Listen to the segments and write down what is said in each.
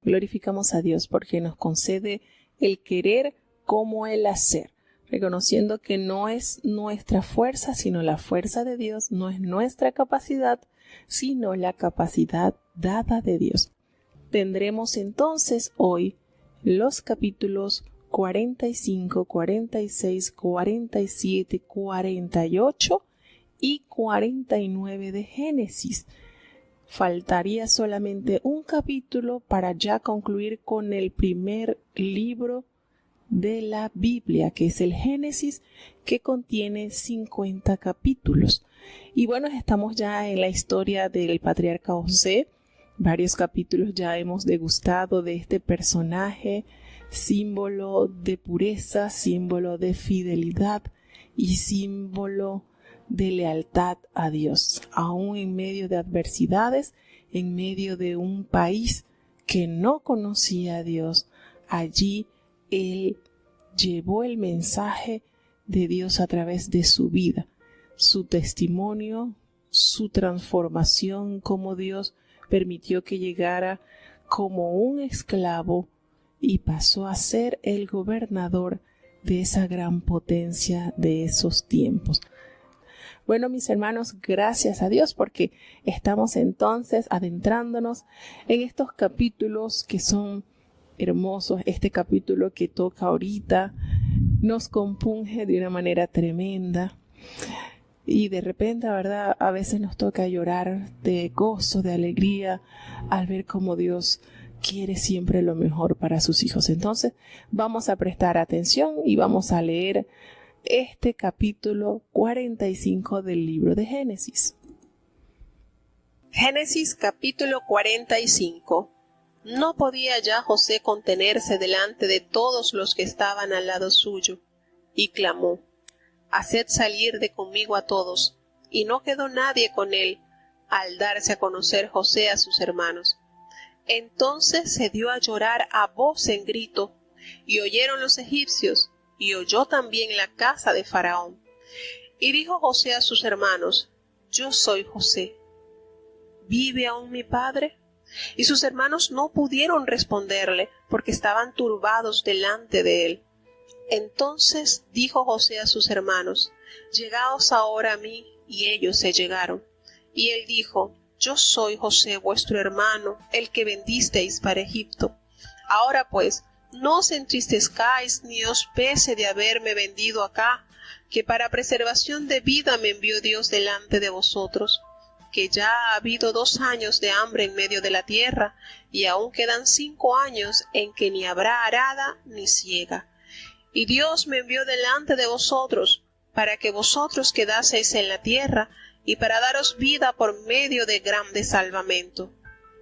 Glorificamos a Dios porque nos concede el querer como el hacer, reconociendo que no es nuestra fuerza, sino la fuerza de Dios, no es nuestra capacidad, sino la capacidad dada de Dios. Tendremos entonces hoy los capítulos 45, 46, 47, 48 y 49 de Génesis. Faltaría solamente un capítulo para ya concluir con el primer libro de la Biblia, que es el Génesis, que contiene 50 capítulos. Y bueno, estamos ya en la historia del patriarca José. Varios capítulos ya hemos degustado de este personaje, símbolo de pureza, símbolo de fidelidad y símbolo de lealtad a Dios, aún en medio de adversidades, en medio de un país que no conocía a Dios. Allí él llevó el mensaje de Dios a través de su vida, su testimonio, su transformación, cómo Dios permitió que llegara como un esclavo y pasó a ser el gobernador de esa gran potencia de esos tiempos. Bueno, mis hermanos, gracias a Dios porque estamos entonces adentrándonos en estos capítulos que son hermosos. Este capítulo que toca ahorita nos compunge de una manera tremenda. Y de repente, ¿verdad? A veces nos toca llorar de gozo, de alegría, al ver cómo Dios quiere siempre lo mejor para sus hijos. Entonces, vamos a prestar atención y vamos a leer este capítulo 45 del libro de Génesis. Génesis capítulo 45. No podía ya José contenerse delante de todos los que estaban al lado suyo, y clamó: «Haced salir de conmigo a todos». Y no quedó nadie con él, al darse a conocer José a sus hermanos. Entonces se dio a llorar a voz en grito, y oyeron los egipcios, y oyó también la casa de Faraón. Y dijo José a sus hermanos: «Yo soy José. ¿Vive aún mi padre?». Y sus hermanos no pudieron responderle, porque estaban turbados delante de él. Entonces dijo José a sus hermanos: «Llegaos ahora a mí». Y ellos se llegaron. Y él dijo: «Yo soy José vuestro hermano, el que vendisteis para Egipto. Ahora pues, no os entristezcáis ni os pese de haberme vendido acá, que para preservación de vida me envió Dios delante de vosotros, que ya ha habido 2 años de hambre en medio de la tierra, y aún quedan 5 años en que ni habrá arada ni siega. Y Dios me envió delante de vosotros, para que vosotros quedaseis en la tierra, y para daros vida por medio de grande salvamento.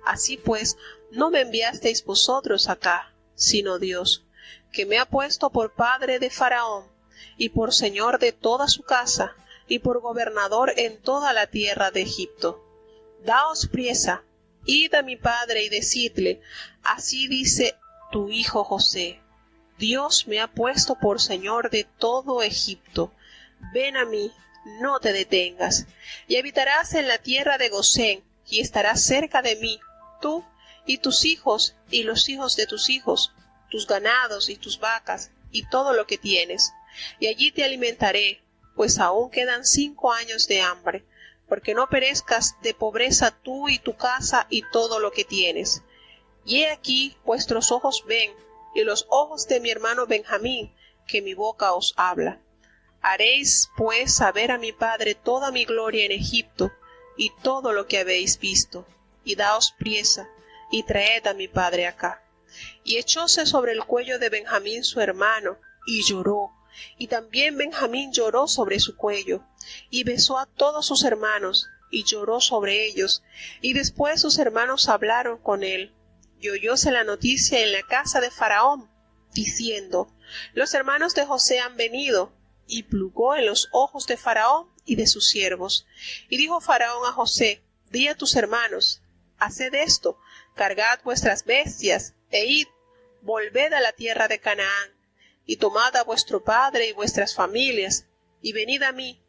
Así pues, no me enviasteis vosotros acá, sino Dios, que me ha puesto por padre de Faraón, y por señor de toda su casa, y por gobernador en toda la tierra de Egipto. Daos priesa, id a mi padre y decidle: así dice tu hijo José: Dios me ha puesto por señor de todo Egipto. Ven a mí, no te detengas, y habitarás en la tierra de Gosén, y estarás cerca de mí, tú y tus hijos y los hijos de tus hijos, tus ganados y tus vacas, y todo lo que tienes. Y allí te alimentaré, pues aún quedan 5 años de hambre, porque no perezcas de pobreza tú y tu casa y todo lo que tienes. Y he aquí vuestros ojos ven, y los ojos de mi hermano Benjamín, que mi boca os habla. Haréis pues saber a mi padre toda mi gloria en Egipto, y todo lo que habéis visto, y daos priesa, y traed a mi padre acá. Y echóse sobre el cuello de Benjamín su hermano, y lloró, y también Benjamín lloró sobre su cuello, y besó a todos sus hermanos, y lloró sobre ellos, y después sus hermanos hablaron con él, y oyóse la noticia en la casa de Faraón, diciendo: los hermanos de José han venido. Y plugó en los ojos de Faraón y de sus siervos. Y dijo Faraón a José: di a tus hermanos: haced esto, cargad vuestras bestias, e id, volved a la tierra de Canaán, y tomad a vuestro padre y vuestras familias, y venid a mí,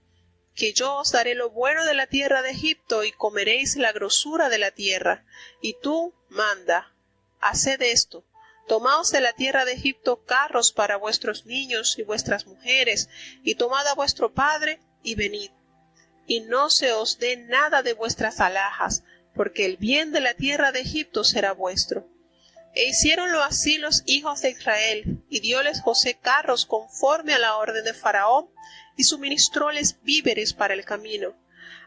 que yo os daré lo bueno de la tierra de Egipto, y comeréis la grosura de la tierra, y tú manda. haced esto: tomaos de la tierra de Egipto carros para vuestros niños y vuestras mujeres, y tomad a vuestro padre, y venid. Y no se os dé nada de vuestras alhajas, porque el bien de la tierra de Egipto será vuestro. E hicieronlo así los hijos de Israel, y dióles José carros conforme a la orden de Faraón, y suministróles víveres para el camino.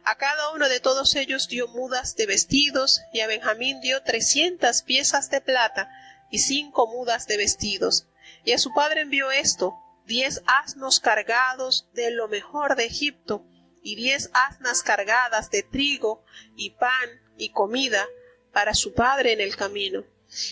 A cada uno de todos ellos dio mudas de vestidos, y a Benjamín dio 300 piezas de plata, y 5 mudas de vestidos. Y a su padre envió esto: 10 asnos cargados de lo mejor de Egipto, y 10 asnas cargadas de trigo, y pan, y comida, para su padre en el camino.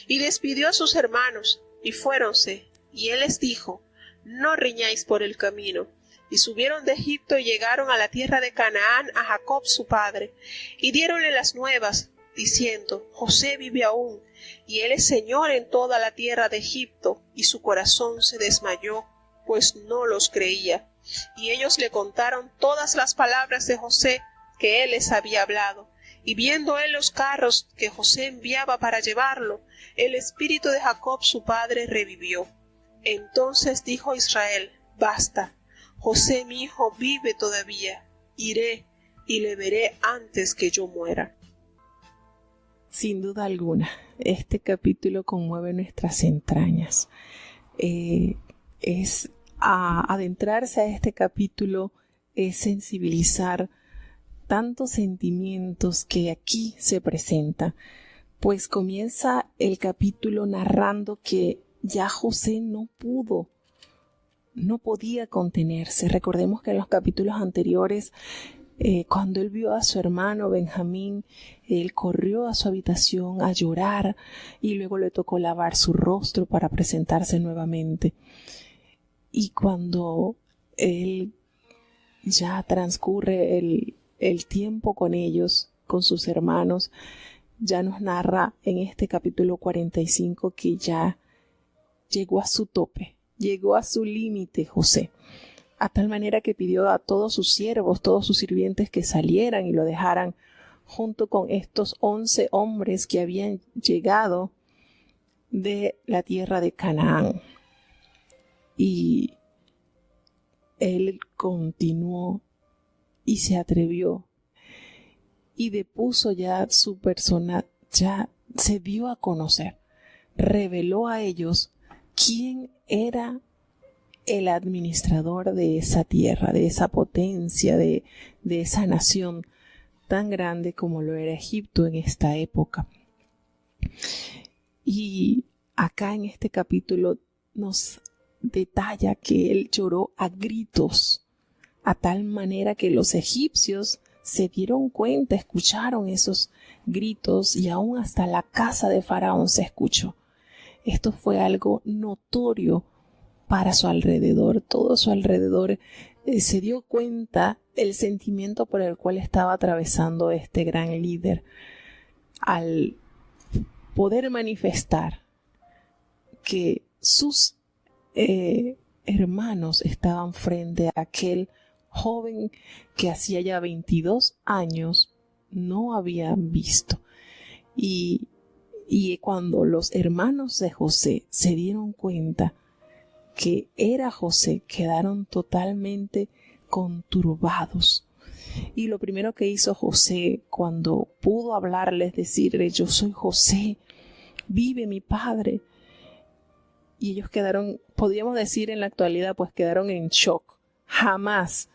Y despidió a sus hermanos, y fuéronse. Y él les dijo: no riñáis por el camino. Y subieron de Egipto y llegaron a la tierra de Canaán a Jacob su padre, y diéronle las nuevas, diciendo: José vive aún, y él es señor en toda la tierra de Egipto. Y su corazón se desmayó, pues no los creía. Y ellos le contaron todas las palabras de José que él les había hablado. Y viendo él los carros que José enviaba para llevarlo, el espíritu de Jacob su padre revivió. Entonces dijo Israel: basta, José mi hijo vive todavía. Iré y le veré antes que yo muera. Sin duda alguna, este capítulo conmueve nuestras entrañas. Adentrarse a este capítulo es sensibilizar tantos sentimientos que aquí se presentan, pues comienza el capítulo narrando que ya José no podía contenerse. Recordemos que en los capítulos anteriores, cuando él vio a su hermano Benjamín, él corrió a su habitación a llorar y luego le tocó lavar su rostro para presentarse nuevamente. Y cuando él ya transcurre el tiempo con ellos, con sus hermanos, ya nos narra en este capítulo 45 que ya llegó a su tope, llegó a su límite José, a tal manera que pidió a todos sus siervos, todos sus sirvientes que salieran y lo dejaran junto con estos 11 hombres que habían llegado de la tierra de Canaán. Y él continuó y se atrevió y depuso ya su persona, ya se dio a conocer, reveló a ellos quién era el administrador de esa tierra, de esa potencia, de esa nación tan grande como lo era Egipto en esta época. Y acá en este capítulo nos detalla que él lloró a gritos, a tal manera que los egipcios se dieron cuenta, escucharon esos gritos y aún hasta la casa de Faraón se escuchó. Esto fue algo notorio para su alrededor. Todo su alrededor se dio cuenta del sentimiento por el cual estaba atravesando este gran líder, al poder manifestar que sus hermanos estaban frente a aquel joven que hacía ya 22 años no habían visto. Y cuando los hermanos de José se dieron cuenta que era José, quedaron totalmente conturbados. Y lo primero que hizo José cuando pudo hablarles, decirle: yo soy José, vive mi padre. Y ellos quedaron, podríamos decir en la actualidad, pues quedaron en shock. Jamás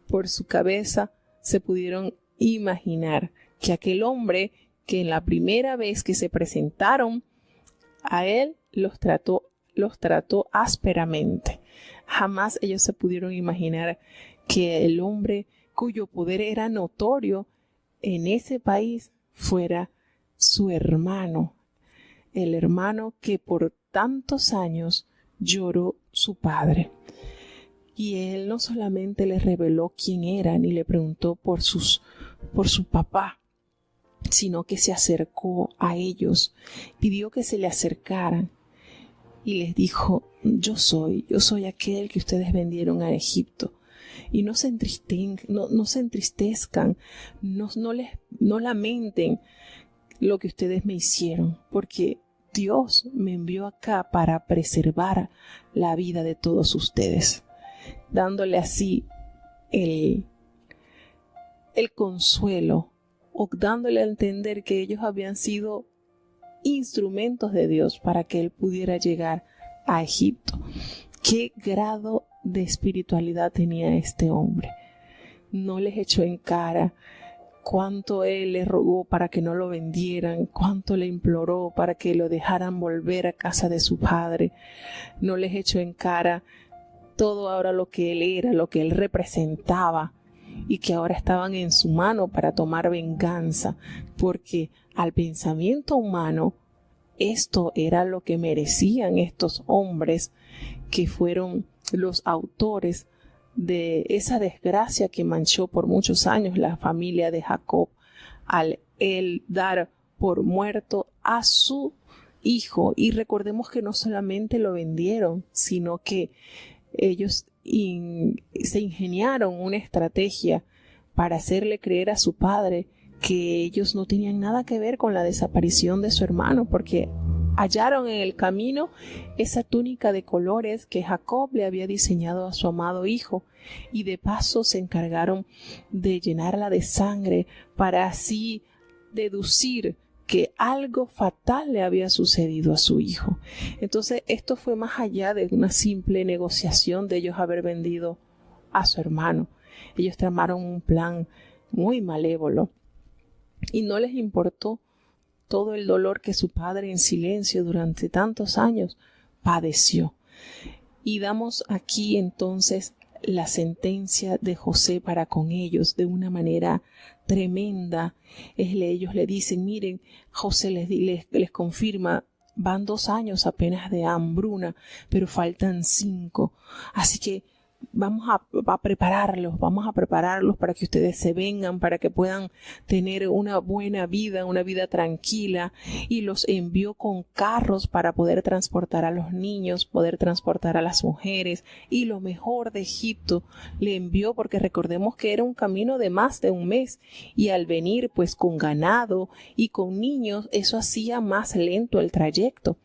por su cabeza se pudieron imaginar que aquel hombre que en la primera vez que se presentaron a él los trató ásperamente. Jamás ellos se pudieron imaginar que el hombre cuyo poder era notorio en ese país fuera su hermano, el hermano que por tantos años lloró su padre. Y él no solamente les reveló quién era ni le preguntó por su papá, sino que se acercó a ellos, pidió que se le acercaran y les dijo: yo soy aquel que ustedes vendieron a Egipto. Y no se entristezcan, no lamenten lo que ustedes me hicieron, porque Dios me envió acá para preservar la vida de todos ustedes, dándole así el consuelo, o dándole a entender que ellos habían sido instrumentos de Dios para que Él pudiera llegar a Egipto. ¿Qué grado de espiritualidad tenía este hombre? No les echó en cara cuánto Él le rogó para que no lo vendieran, cuánto le imploró para que lo dejaran volver a casa de su padre. No les echó en cara todo ahora lo que Él era, lo que Él representaba, y que ahora estaban en su mano para tomar venganza, porque al pensamiento humano esto era lo que merecían estos hombres que fueron los autores de esa desgracia que manchó por muchos años la familia de Jacob, al él dar por muerto a su hijo. Y recordemos que no solamente lo vendieron, sino que ellos se ingeniaron una estrategia para hacerle creer a su padre que ellos no tenían nada que ver con la desaparición de su hermano, porque hallaron en el camino esa túnica de colores que Jacob le había diseñado a su amado hijo, y de paso se encargaron de llenarla de sangre para así deducir que algo fatal le había sucedido a su hijo. Entonces esto fue más allá de una simple negociación de ellos haber vendido a su hermano. Ellos tramaron un plan muy malévolo y no les importó todo el dolor que su padre en silencio durante tantos años padeció. Y damos aquí entonces la sentencia de José para con ellos de una manera tremenda. Ellos le dicen, miren, José les confirma, van 2 años apenas de hambruna, pero faltan 5. Así que vamos a prepararlos para que ustedes se vengan, para que puedan tener una buena vida, una vida tranquila. Y los envió con carros para poder transportar a los niños, poder transportar a las mujeres, y lo mejor de Egipto le envió, porque recordemos que era un camino de más de 1 mes, y al venir pues con ganado y con niños, eso hacía más lento el trayecto.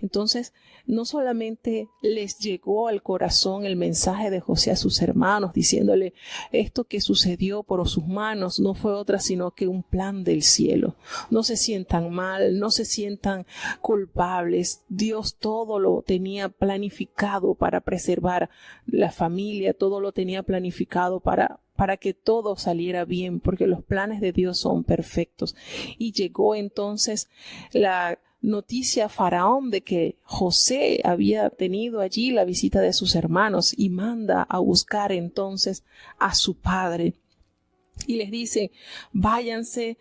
Entonces no solamente les llegó al corazón el mensaje de José a sus hermanos, diciéndole esto que sucedió por sus manos no fue otra sino que un plan del cielo. No se sientan mal, no se sientan culpables. Dios todo lo tenía planificado para preservar la familia, todo lo tenía planificado para que todo saliera bien, porque los planes de Dios son perfectos. Y llegó entonces la noticia a Faraón de que José había tenido allí la visita de sus hermanos, y manda a buscar entonces a su padre y les dice, váyanse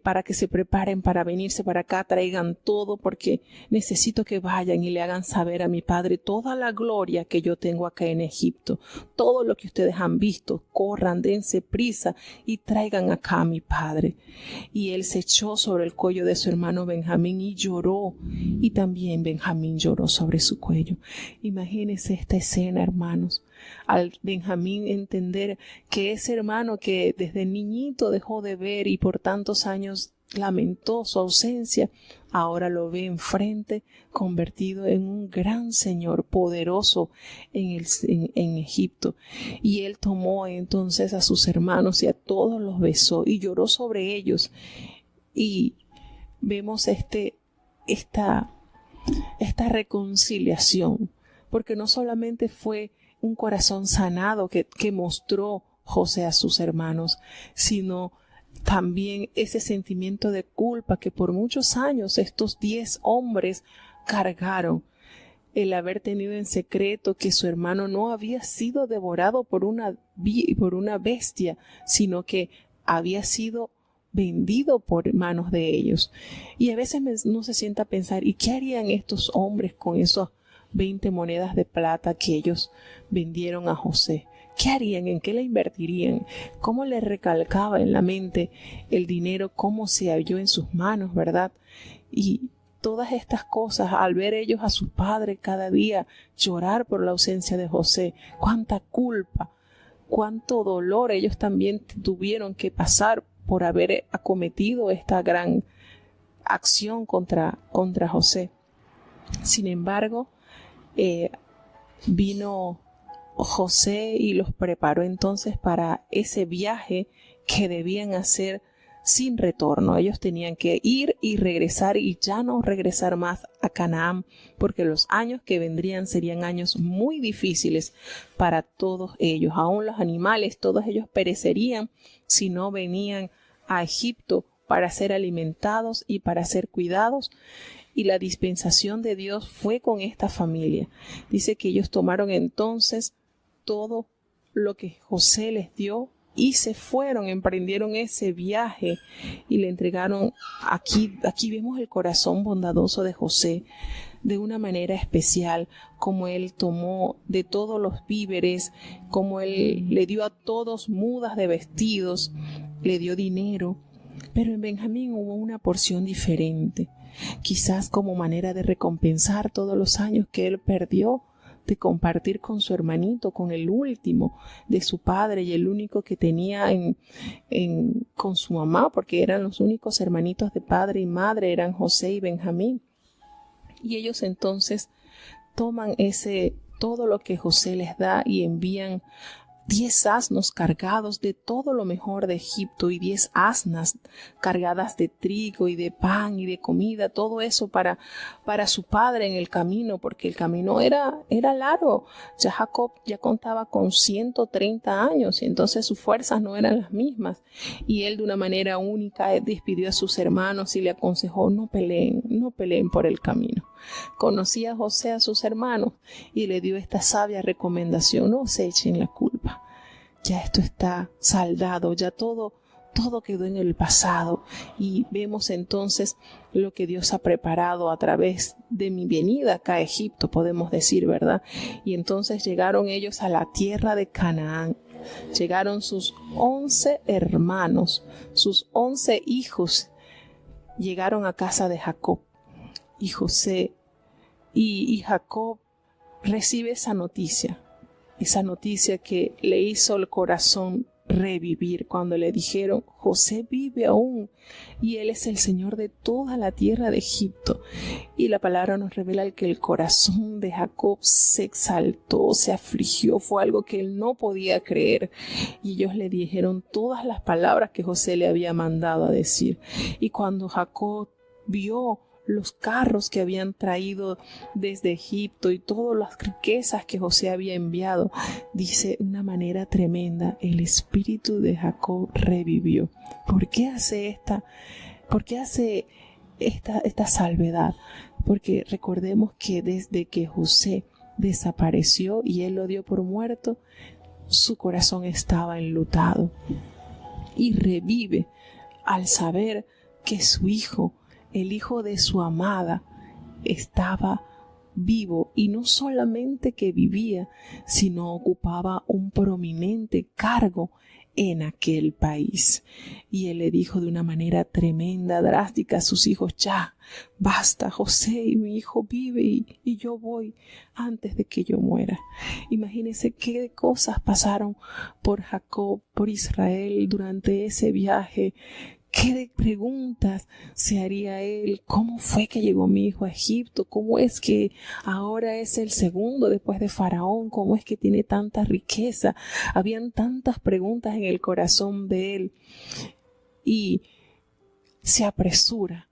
para que se preparen para venirse para acá, traigan todo, porque necesito que vayan y le hagan saber a mi padre toda la gloria que yo tengo acá en Egipto, todo lo que ustedes han visto. Corran, dense prisa y traigan acá a mi padre. Y él se echó sobre el cuello de su hermano Benjamín y lloró, y también Benjamín lloró sobre su cuello. Imagínense esta escena, hermanos. Al Benjamín entender que ese hermano que desde niñito dejó de ver y por tantos años lamentó su ausencia, ahora lo ve enfrente, convertido en un gran señor poderoso en Egipto. Y él tomó entonces a sus hermanos y a todos los besó y lloró sobre ellos. Y vemos esta reconciliación, porque no solamente fue un corazón sanado que mostró José a sus hermanos, sino también ese sentimiento de culpa que por muchos años estos 10 hombres cargaron, el haber tenido en secreto que su hermano no había sido devorado por una bestia, sino que había sido vendido por manos de ellos. Y a veces uno se sienta a pensar, ¿y qué harían estos hombres con esos 20 monedas de plata que ellos vendieron a José? ¿Qué harían? ¿En qué la invertirían? ¿Cómo le recalcaba en la mente el dinero? ¿Cómo se halló en sus manos, verdad? Y todas estas cosas, al ver ellos a su padre cada día llorar por la ausencia de José, cuánta culpa, cuánto dolor ellos también tuvieron que pasar por haber acometido esta gran acción contra José. Sin embargo, vino José y los preparó entonces para ese viaje que debían hacer sin retorno. Ellos tenían que ir y regresar y ya no regresar más a Canaán, porque los años que vendrían serían años muy difíciles para todos ellos. Aún los animales, todos ellos perecerían si no venían a Egipto para ser alimentados y para ser cuidados. Y la dispensación de Dios fue con esta familia. Dice que ellos tomaron entonces todo lo que José les dio y se fueron, emprendieron ese viaje y le entregaron. Aquí vemos el corazón bondadoso de José de una manera especial, como él tomó de todos los víveres, como él le dio a todos mudas de vestidos, le dio dinero. Pero en Benjamín hubo una porción diferente, quizás como manera de recompensar todos los años que él perdió de compartir con su hermanito, con el último de su padre y el único que tenía con su mamá, porque eran los únicos hermanitos de padre y madre, eran José y Benjamín. Y ellos entonces toman todo lo que José les da y envían 10 asnos cargados de todo lo mejor de Egipto y 10 asnas cargadas de trigo y de pan y de comida, todo eso para su padre en el camino, porque el camino era largo. Ya Jacob ya contaba con 130 años y entonces sus fuerzas no eran las mismas. Y él de una manera única despidió a sus hermanos y le aconsejó: no peleen por el camino. Conocía a José a sus hermanos y le dio esta sabia recomendación: no se echen la culpa. Ya esto está saldado, ya todo quedó en el pasado. Y vemos entonces lo que Dios ha preparado a través de mi venida acá a Egipto, podemos decir, ¿verdad? Y entonces llegaron ellos a la tierra de Canaán. Llegaron sus 11 hermanos, sus 11 hijos, llegaron a casa de Jacob. Y José y Jacob recibe esa noticia que le hizo el corazón revivir cuando le dijeron: José vive aún y él es el Señor de toda la tierra de Egipto. Y la palabra nos revela que el corazón de Jacob se exaltó, se afligió, fue algo que él no podía creer. Y ellos le dijeron todas las palabras que José le había mandado a decir. Y cuando Jacob vio los carros que habían traído desde Egipto y todas las riquezas que José había enviado, dice de una manera tremenda: el espíritu de Jacob revivió. ¿Por qué hace esta salvedad? Porque recordemos que desde que José desapareció y él lo dio por muerto, su corazón estaba enlutado, y revive al saber que su hijo, el hijo de su amada, estaba vivo, y no solamente que vivía, sino ocupaba un prominente cargo en aquel país. Y él le dijo de una manera tremenda, drástica a sus hijos: ya, basta, José, y mi hijo vive y yo voy antes de que yo muera. Imagínense qué cosas pasaron por Jacob, por Israel durante ese viaje. ¿Qué preguntas se haría él? ¿Cómo fue que llegó mi hijo a Egipto? ¿Cómo es que ahora es el segundo después de Faraón? ¿Cómo es que tiene tanta riqueza? Habían tantas preguntas en el corazón de él. Y se apresura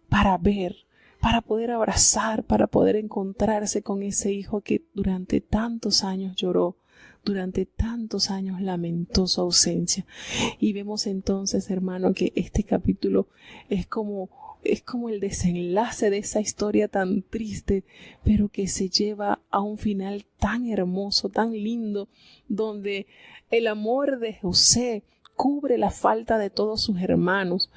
para ver, para poder abrazar, para poder encontrarse con ese hijo que durante tantos años lloró, durante tantos años lamentó su ausencia. Y vemos entonces, hermano, que este capítulo es como el desenlace de esa historia tan triste, pero que se lleva a un final tan hermoso, tan lindo, donde el amor de José cubre la falta de todos sus hermanos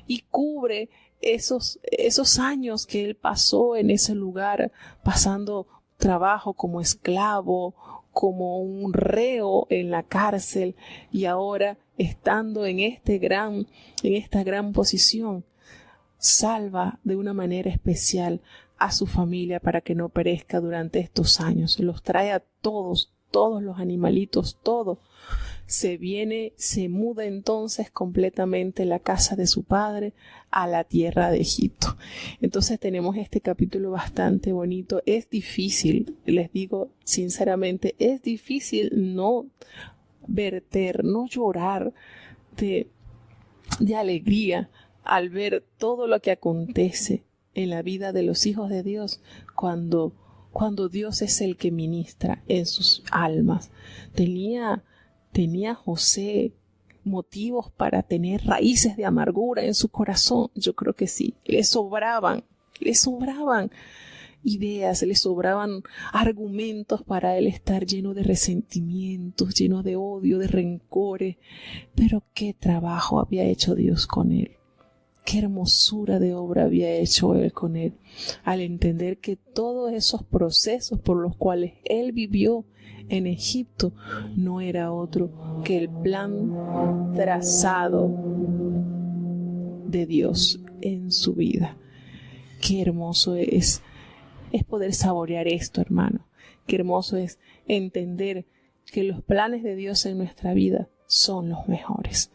y cubre esos años que él pasó en ese lugar, pasando trabajo como esclavo, como un reo en la cárcel, y ahora estando en esta gran posición, salva de una manera especial a su familia para que no perezca durante estos años. Los trae a todos los animalitos, todo. se muda entonces completamente la casa de su padre a la tierra de Egipto. Entonces tenemos este capítulo bastante bonito. Es difícil, les digo sinceramente, es difícil no verter, no llorar de alegría al ver todo lo que acontece en la vida de los hijos de Dios cuando Dios es el que ministra en sus almas. Tenía José motivos para tener raíces de amargura en su corazón. Yo creo que sí. Le sobraban ideas, le sobraban argumentos para él estar lleno de resentimientos, lleno de odio, de rencores. Pero qué trabajo había hecho Dios con él. Qué hermosura de obra había hecho él con él, al entender que todos esos procesos por los cuales él vivió en Egipto no era otro que el plan trazado de Dios en su vida. Qué hermoso es poder saborear esto, hermano. Qué hermoso es entender que los planes de Dios en nuestra vida son los mejores.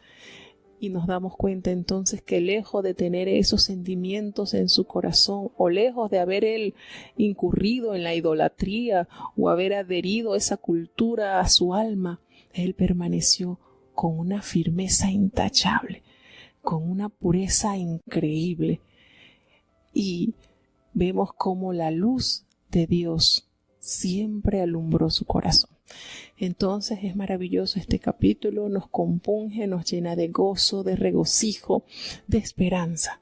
Y nos damos cuenta entonces que lejos de tener esos sentimientos en su corazón, o lejos de haber él incurrido en la idolatría o haber adherido esa cultura a su alma, él permaneció con una firmeza intachable, con una pureza increíble. Y vemos cómo la luz de Dios siempre alumbró su corazón. Entonces es maravilloso este capítulo, nos compunge, nos llena de gozo, de regocijo, de esperanza,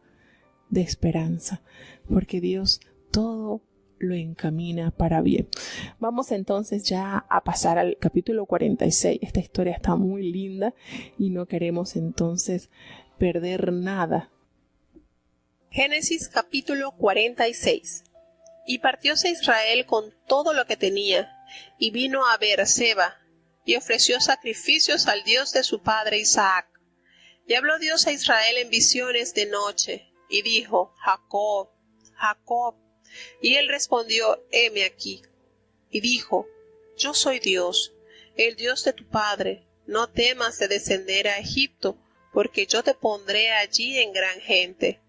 porque Dios todo lo encamina para bien. Vamos entonces ya a pasar al capítulo 46. Esta historia está muy linda y no queremos entonces perder nada. Génesis capítulo 46. Y partióse Israel con todo lo que tenía, y vino a Beerseba, y ofreció sacrificios al Dios de su padre Isaac. Y habló Dios a Israel en visiones de noche, y dijo: Jacob, Jacob. Y él respondió: heme aquí. Y dijo: yo soy Dios, el Dios de tu padre. No temas de descender a Egipto, porque yo te pondré allí en gran gente.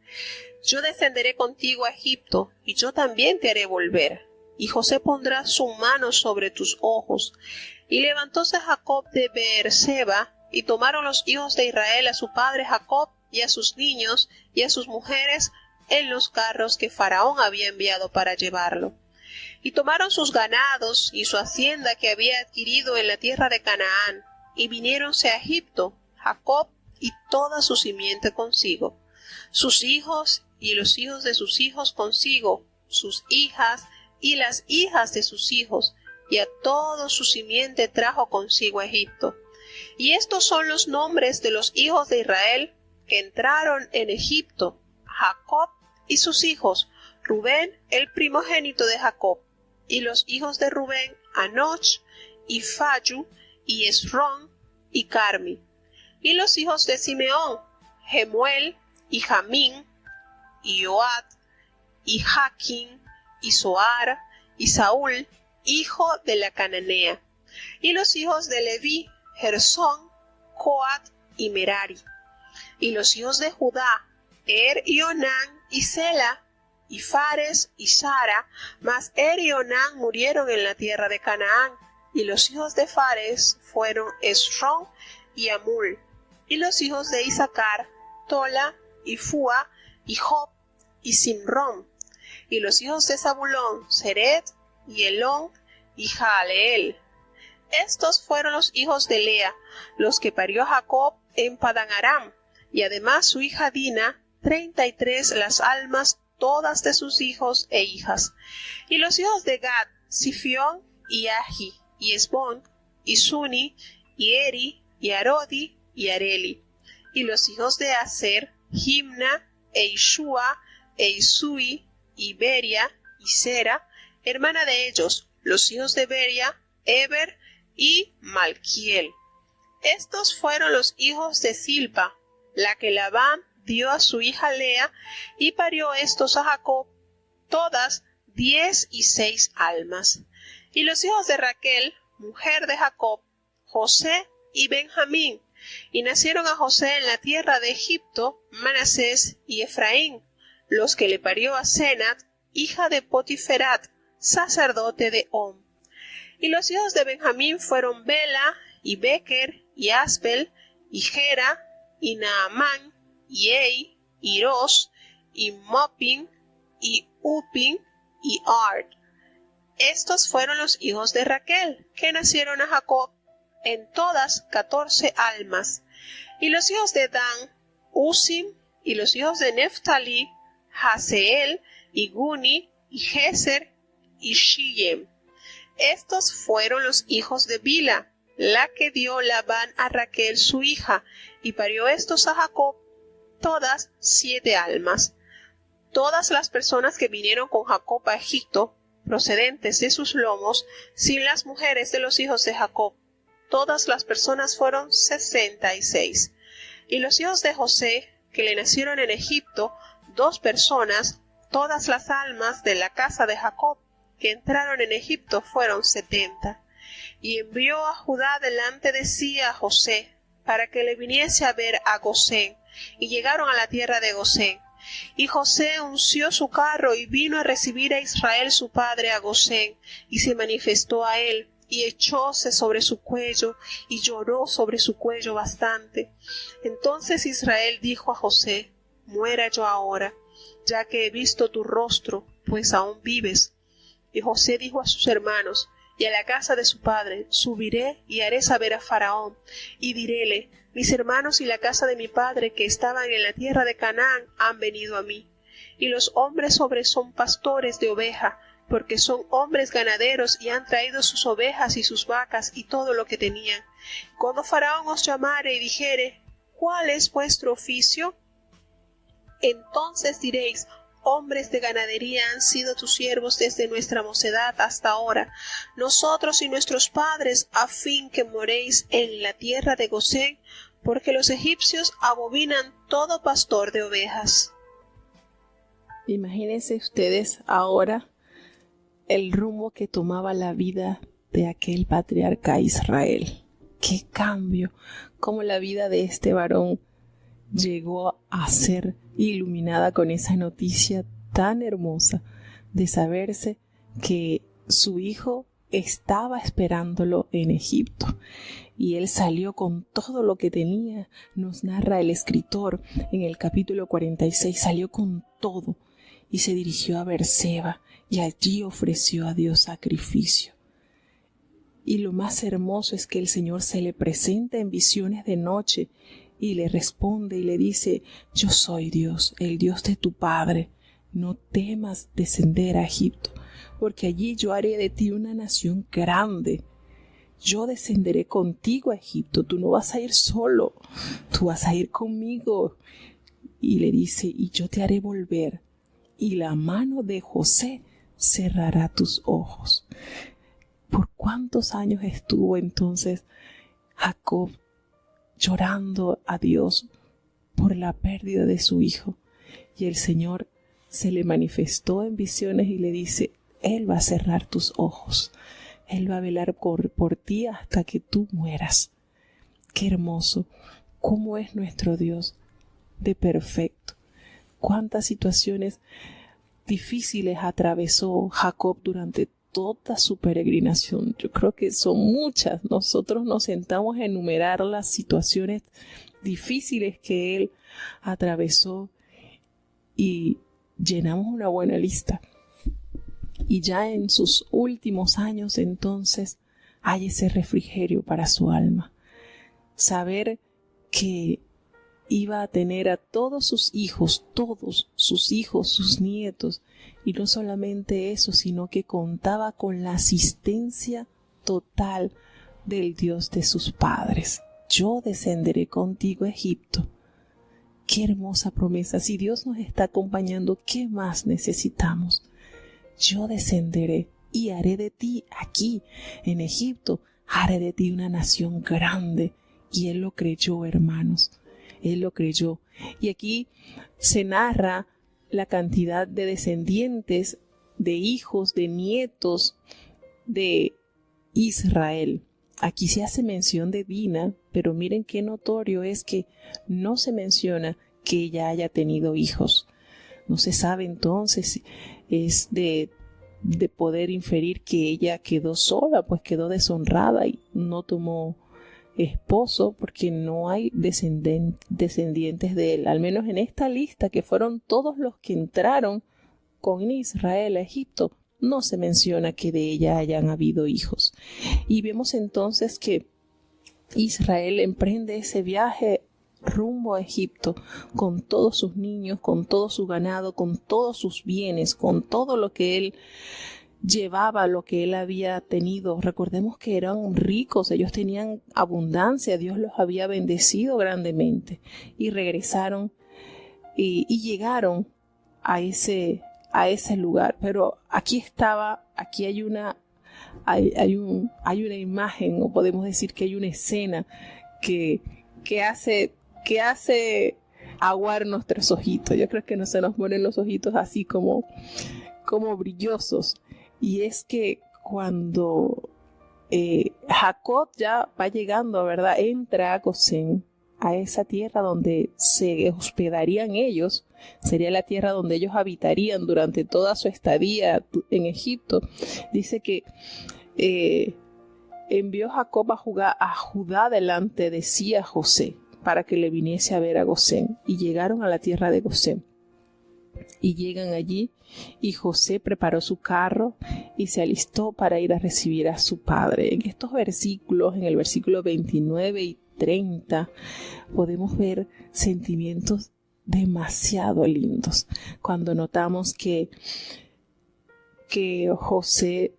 Yo descenderé contigo a Egipto, y yo también te haré volver. Y José pondrá su mano sobre tus ojos. Y levantóse Jacob de Beerseba, y tomaron los hijos de Israel a su padre Jacob, y a sus niños, y a sus mujeres, en los carros que Faraón había enviado para llevarlo. Y tomaron sus ganados, y su hacienda que había adquirido en la tierra de Canaán, y viniéronse a Egipto, Jacob y toda su simiente consigo, sus hijos y los hijos de sus hijos consigo, sus hijas y las hijas de sus hijos, y a todo su simiente trajo consigo a Egipto. Y estos son los nombres de los hijos de Israel que entraron en Egipto: Jacob y sus hijos, Rubén el primogénito de Jacob, y los hijos de Rubén, Anoch, y Fallu, y Esrón, y Carmi. Y los hijos de Simeón, Jemuel, y Jamín, y Joad, y Jaquín, y Zoar, y Saúl, hijo de la cananea. Y los hijos de Leví, Gersón, Coat y Merari. Y los hijos de Judá, y Onán, y Sela, y Fares, y Sara. Mas y Onán murieron en la tierra de Canaán. Y los hijos de Fares fueron Esrón y Amul. Y los hijos de Isaacar, Tola, y Fua, y Job, y Simrón. Y los hijos de Zabulón, Seret, y Elón, y Jaaleel. Estos fueron los hijos de Lea, los que parió Jacob en Padan Aram, y además su hija Dina, 33 las almas todas de sus hijos e hijas. Y los hijos de Gad, Sifión, y Ahi, y Esbón, y Suni, y Eri, y Arodi, y Areli. Y los hijos de Aser, Jimna, e Ishua, e Isui, y Beria, y Sera, hermana de ellos. Los hijos de Beria, Eber y Malquiel. Estos fueron los hijos de Silpa, la que Labán dio a su hija Lea, y parió estos a Jacob, todas 16 almas. Y los hijos de Raquel, mujer de Jacob, José y Benjamín. Y nacieron a José en la tierra de Egipto Manasés y Efraín, los que le parió a Senat, hija de Potiferat, sacerdote de On. Y los hijos de Benjamín fueron Bela, y Beker, y Asbel, y Gera, y Naamán, y Ei, y Ros, y Mopin, y Upin, y Ard. Estos fueron los hijos de Raquel, que nacieron a Jacob, en todas 14 almas. Y los hijos de Dan, Usim, y los hijos de Neftalí, Haseel, y Guni, y Geser, y Shillem. Estos fueron los hijos de Bila, la que dio Labán a Raquel su hija, y parió estos a Jacob, todas 7 almas. Todas las personas que vinieron con Jacob a Egipto, procedentes de sus lomos, sin las mujeres de los hijos de Jacob, todas las personas fueron 66. Y los hijos de José, que le nacieron en Egipto, 2 personas, todas las almas de la casa de Jacob, que entraron en Egipto, fueron 70. Y envió a Judá delante de sí a José, para que le viniese a ver a Gosén, y llegaron a la tierra de Gosén. Y José unció su carro y vino a recibir a Israel su padre a Gosén, y se manifestó a él, y echóse sobre su cuello, y lloró sobre su cuello bastante. Entonces Israel dijo a José: muera yo ahora, ya que he visto tu rostro, pues aún vives. Y José dijo a sus hermanos y a la casa de su padre: subiré y haré saber a Faraón, y diréle: mis hermanos y la casa de mi padre que estaban en la tierra de Canaán han venido a mí. Y los hombres sobre son pastores de oveja, porque son hombres ganaderos y han traído sus ovejas y sus vacas y todo lo que tenían. Cuando Faraón os llamare y dijere: ¿cuál es vuestro oficio? Entonces diréis: hombres de ganadería han sido tus siervos desde nuestra mocedad hasta ahora, nosotros y nuestros padres, a fin que moréis en la tierra de Gosén, porque los egipcios abominan todo pastor de ovejas. Imagínense ustedes ahora el rumbo que tomaba la vida de aquel patriarca Israel. ¡Qué cambio! Cómo la vida de este varón llegó a ser iluminada con esa noticia tan hermosa de saberse que su hijo estaba esperándolo en Egipto. Y él salió con todo lo que tenía. Nos narra el escritor en el capítulo 46, salió con todo y se dirigió a Berseba y allí ofreció a Dios sacrificio. Y lo más hermoso es que el Señor se le presenta en visiones de noche y le responde y le dice: yo soy Dios, el Dios de tu padre. No temas descender a Egipto, porque allí yo haré de ti una nación grande. Yo descenderé contigo a Egipto, tú no vas a ir solo, tú vas a ir conmigo. Y le dice: y yo te haré volver, y la mano de José cerrará tus ojos. ¿Por cuántos años estuvo entonces Jacob llorando a Dios por la pérdida de su hijo? Y el Señor se le manifestó en visiones y le dice: Él va a cerrar tus ojos. Él va a velar por ti hasta que tú mueras. Qué hermoso. ¿Cómo es nuestro Dios de perfecto? Cuántas situaciones difíciles atravesó Jacob durante toda su peregrinación. Yo creo que son muchas. Nosotros nos sentamos a enumerar las situaciones difíciles que él atravesó y llenamos una buena lista. Y ya en sus últimos años entonces hay ese refrigerio para su alma. Saber que iba a tener a todos sus hijos, sus nietos, y no solamente eso, sino que contaba con la asistencia total del Dios de sus padres. Yo descenderé contigo a Egipto. Qué hermosa promesa. Si Dios nos está acompañando, ¿qué más necesitamos? Yo descenderé y haré de ti aquí, en Egipto, haré de ti una nación grande. Y él lo creyó, hermanos. Él lo creyó. Y aquí se narra la cantidad de descendientes, de hijos, de nietos de Israel. aquí se hace mención de Dina, pero miren qué notorio es que no se menciona que ella haya tenido hijos. No se sabe entonces, es de poder inferir que ella quedó sola, pues quedó deshonrada y no tomó esposo porque no hay descendientes de él, al menos en esta lista que fueron todos los que entraron con Israel a Egipto, no se menciona que de ella hayan habido hijos. Y vemos entonces que Israel emprende ese viaje rumbo a Egipto con todos sus niños, con todo su ganado, con todos sus bienes, con todo lo que él llevaba, lo que él había tenido. Recordemos que eran ricos, ellos tenían abundancia, Dios los había bendecido grandemente y regresaron y llegaron a ese lugar. Pero aquí hay una imagen, o podemos decir que hay una escena que hace aguar nuestros ojitos. Yo creo que no se nos ponen los ojitos así como brillosos. Y es que cuando Jacob ya va llegando, ¿verdad? Entra a Gosén, a esa tierra donde se hospedarían ellos, sería la tierra donde ellos habitarían durante toda su estadía en Egipto. Dice que envió Jacob a Judá delante de sí a José, para que le viniese a ver a Gosén. Y llegaron a la tierra de Gosén. Y llegan allí, y José preparó su carro y se alistó para ir a recibir a su padre. En estos versículos, en el versículo 29 y 30, podemos ver sentimientos demasiado lindos. Cuando notamos que José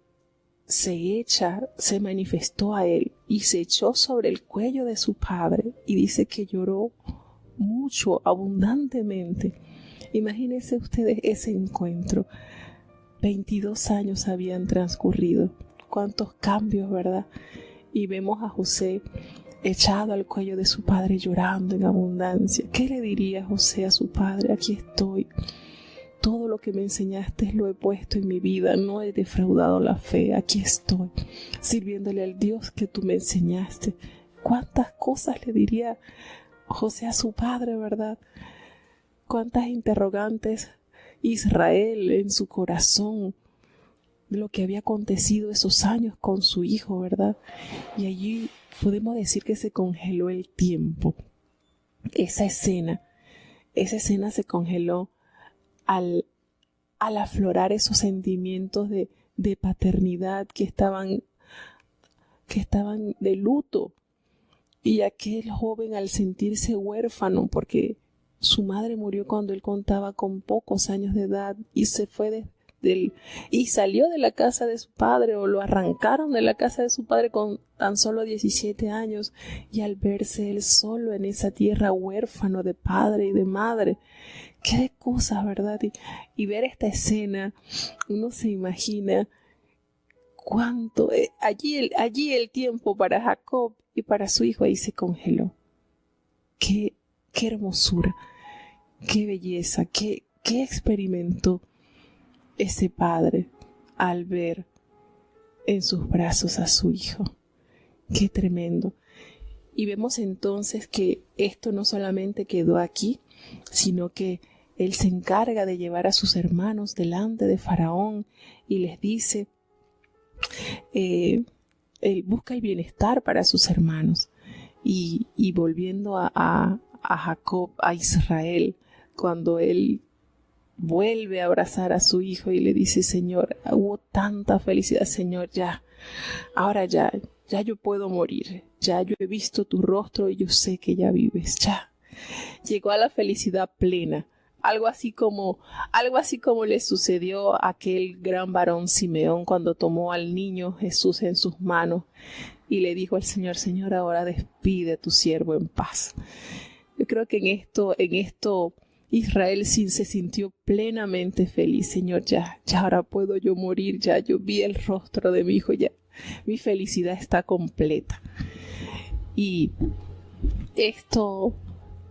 se manifestó a él y se echó sobre el cuello de su padre, y dice que lloró mucho, abundantemente. Imagínense ustedes ese encuentro. 22 años habían transcurrido. Cuántos cambios, ¿verdad? Y vemos a José echado al cuello de su padre llorando en abundancia. ¿Qué le diría José a su padre? Aquí estoy. Todo lo que me enseñaste lo he puesto en mi vida. No he defraudado la fe. Aquí estoy, sirviéndole al Dios que tú me enseñaste. ¿Cuántas cosas le diría José a su padre, verdad? Cuántas interrogantes Israel en su corazón de lo que había acontecido esos años con su hijo, ¿verdad? Y allí podemos decir que se congeló el tiempo. Esa escena se congeló al aflorar esos sentimientos de paternidad que estaban de luto. Y aquel joven, al sentirse huérfano, porque su madre murió cuando él contaba con pocos años de edad, y se fue y salió de la casa de su padre, o lo arrancaron de la casa de su padre con tan solo 17 años, y al verse él solo en esa tierra, huérfano de padre y de madre, qué de cosas, ¿verdad? Y ver esta escena, uno se imagina cuánto allí el tiempo para Jacob y para su hijo ahí se congeló. Qué hermosura, qué belleza, qué experimentó ese padre al ver en sus brazos a su hijo. Qué tremendo. Y vemos entonces que esto no solamente quedó aquí, sino que él se encarga de llevar a sus hermanos delante de Faraón y les dice, él busca el bienestar para sus hermanos. Y volviendo a Jacob, a Israel, cuando él vuelve a abrazar a su hijo y le dice, Señor, hubo tanta felicidad, Señor, ahora ya yo puedo morir, ya yo he visto tu rostro y yo sé que ya vives, ya. Llegó a la felicidad plena, algo así como le sucedió a aquel gran varón Simeón cuando tomó al niño Jesús en sus manos y le dijo al Señor, Señor, ahora despide a tu siervo en paz. Yo creo que en esto Israel sí se sintió plenamente feliz. Señor, ya ahora puedo yo morir, ya yo vi el rostro de mi hijo, ya mi felicidad está completa. Y esto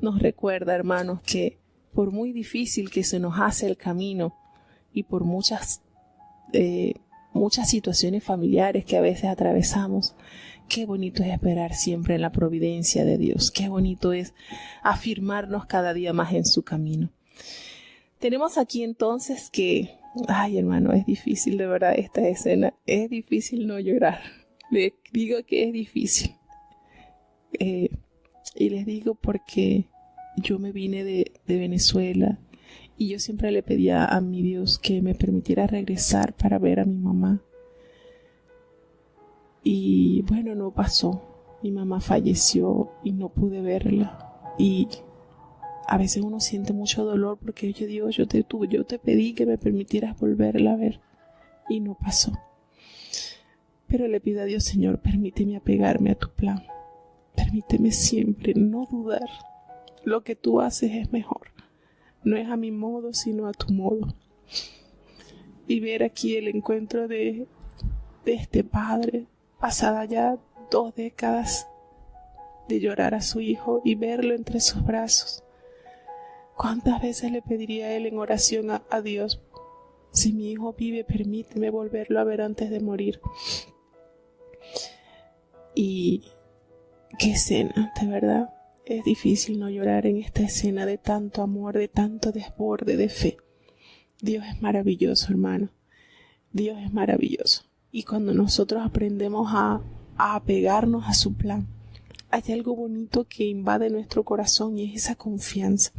nos recuerda, hermanos, que por muy difícil que se nos hace el camino y por muchas situaciones familiares que a veces atravesamos, Qué bonito es esperar siempre en la providencia de Dios. Qué bonito es afirmarnos cada día más en su camino. Tenemos aquí entonces que, ay hermano, es difícil de verdad esta escena. Es difícil no llorar. Les digo que es difícil. Y les digo porque yo me vine de Venezuela y yo siempre le pedía a mi Dios que me permitiera regresar para ver a mi mamá. Y bueno, no pasó. Mi mamá falleció y no pude verla. Y a veces uno siente mucho dolor porque yo digo, yo te pedí que me permitieras volverla a ver y no pasó. Pero le pido a Dios, Señor, permíteme apegarme a tu plan. Permíteme siempre no dudar. Lo que tú haces es mejor. No es a mi modo, sino a tu modo. Y ver aquí el encuentro de este padre, pasada ya 2 décadas de llorar a su hijo y verlo entre sus brazos. ¿Cuántas veces le pediría a él en oración a Dios? Si mi hijo vive, permíteme volverlo a ver antes de morir. Y qué escena, de verdad. Es difícil no llorar en esta escena de tanto amor, de tanto desborde de fe. Dios es maravilloso, hermano. Dios es maravilloso. Y cuando nosotros aprendemos a apegarnos a su plan, hay algo bonito que invade nuestro corazón y es esa confianza.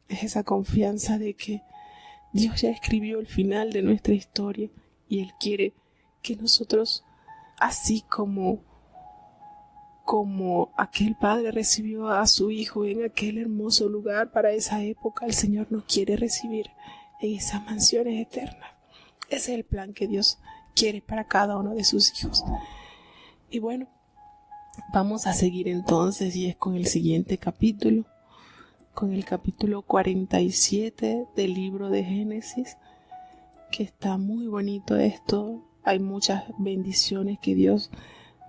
Es esa confianza de que Dios ya escribió el final de nuestra historia y Él quiere que nosotros, así como aquel padre recibió a su hijo en aquel hermoso lugar para esa época, el Señor nos quiere recibir en esas mansiones eternas. Ese es el plan que Dios quiere para cada uno de sus hijos. Y bueno, vamos a seguir entonces y es con el siguiente capítulo, con el capítulo 47 del libro de Génesis, que está muy bonito esto. Hay muchas bendiciones que Dios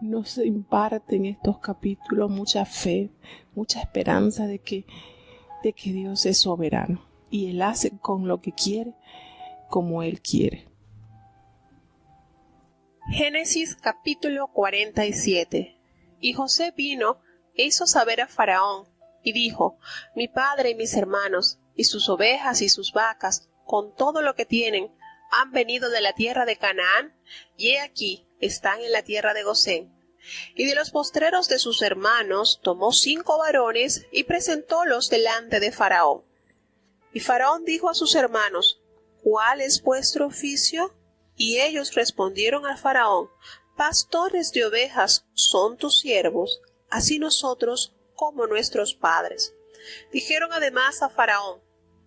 nos imparte en estos capítulos, mucha fe, mucha esperanza de que Dios es soberano y Él hace con lo que quiere, como Él quiere. Génesis capítulo 47. Y José vino e hizo saber a Faraón, y dijo: Mi padre y mis hermanos, y sus ovejas y sus vacas, con todo lo que tienen, han venido de la tierra de Canaán, y he aquí, están en la tierra de Gosén. Y de los postreros de sus hermanos tomó 5 varones, y presentólos delante de Faraón. Y Faraón dijo a sus hermanos: ¿Cuál es vuestro oficio? Y ellos respondieron al Faraón: Pastores de ovejas son tus siervos, así nosotros como nuestros padres. Dijeron además a Faraón: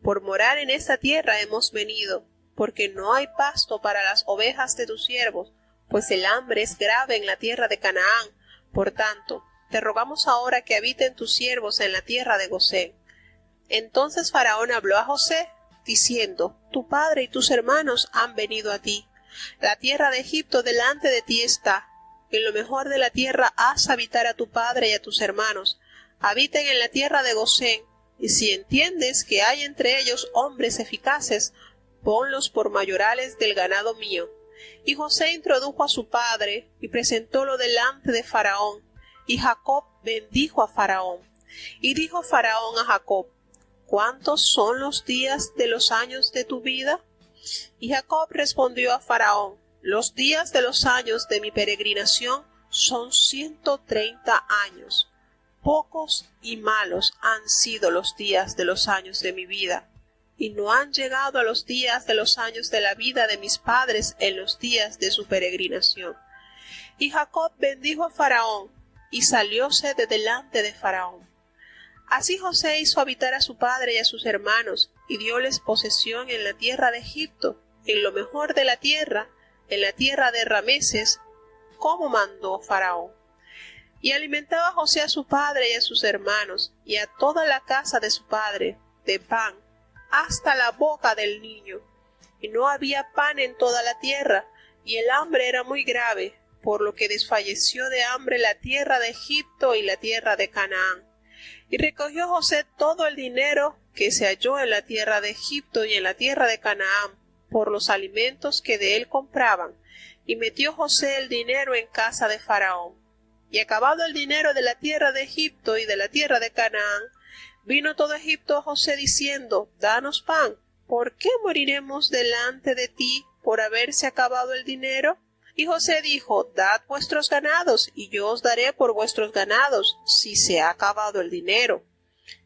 Por morar en esta tierra hemos venido, porque no hay pasto para las ovejas de tus siervos, pues el hambre es grave en la tierra de Canaán. Por tanto, te rogamos ahora que habiten tus siervos en la tierra de Gosén. Entonces Faraón habló a José, diciendo: Tu padre y tus hermanos han venido a ti. La tierra de Egipto delante de ti está. En lo mejor de la tierra haz habitar a tu padre y a tus hermanos. Habiten en la tierra de Gosén, y si entiendes que hay entre ellos hombres eficaces, ponlos por mayorales del ganado mío. Y José introdujo a su padre, y presentólo delante de Faraón. Y Jacob bendijo a Faraón. Y dijo Faraón a Jacob: ¿Cuántos son los días de los años de tu vida? Y Jacob respondió a Faraón: Los días de los años de mi peregrinación son 130 años. Pocos y malos han sido los días de los años de mi vida, y no han llegado a los días de los años de la vida de mis padres en los días de su peregrinación. Y Jacob bendijo a Faraón, y salióse de delante de Faraón. Así José hizo habitar a su padre y a sus hermanos, y dióles posesión en la tierra de Egipto, en lo mejor de la tierra, en la tierra de Rameses, como mandó Faraón. Y alimentaba José a su padre y a sus hermanos, y a toda la casa de su padre, de pan, hasta la boca del niño. Y no había pan en toda la tierra, y el hambre era muy grave, por lo que desfalleció de hambre la tierra de Egipto y la tierra de Canaán. Y recogió José todo el dinero que se halló en la tierra de Egipto y en la tierra de Canaán, por los alimentos que de él compraban, y metió José el dinero en casa de Faraón. Y acabado el dinero de la tierra de Egipto y de la tierra de Canaán, vino todo Egipto a José diciendo, danos pan. ¿Por qué moriremos delante de ti por haberse acabado el dinero? Y José dijo, dad vuestros ganados, y yo os daré por vuestros ganados, si se ha acabado el dinero.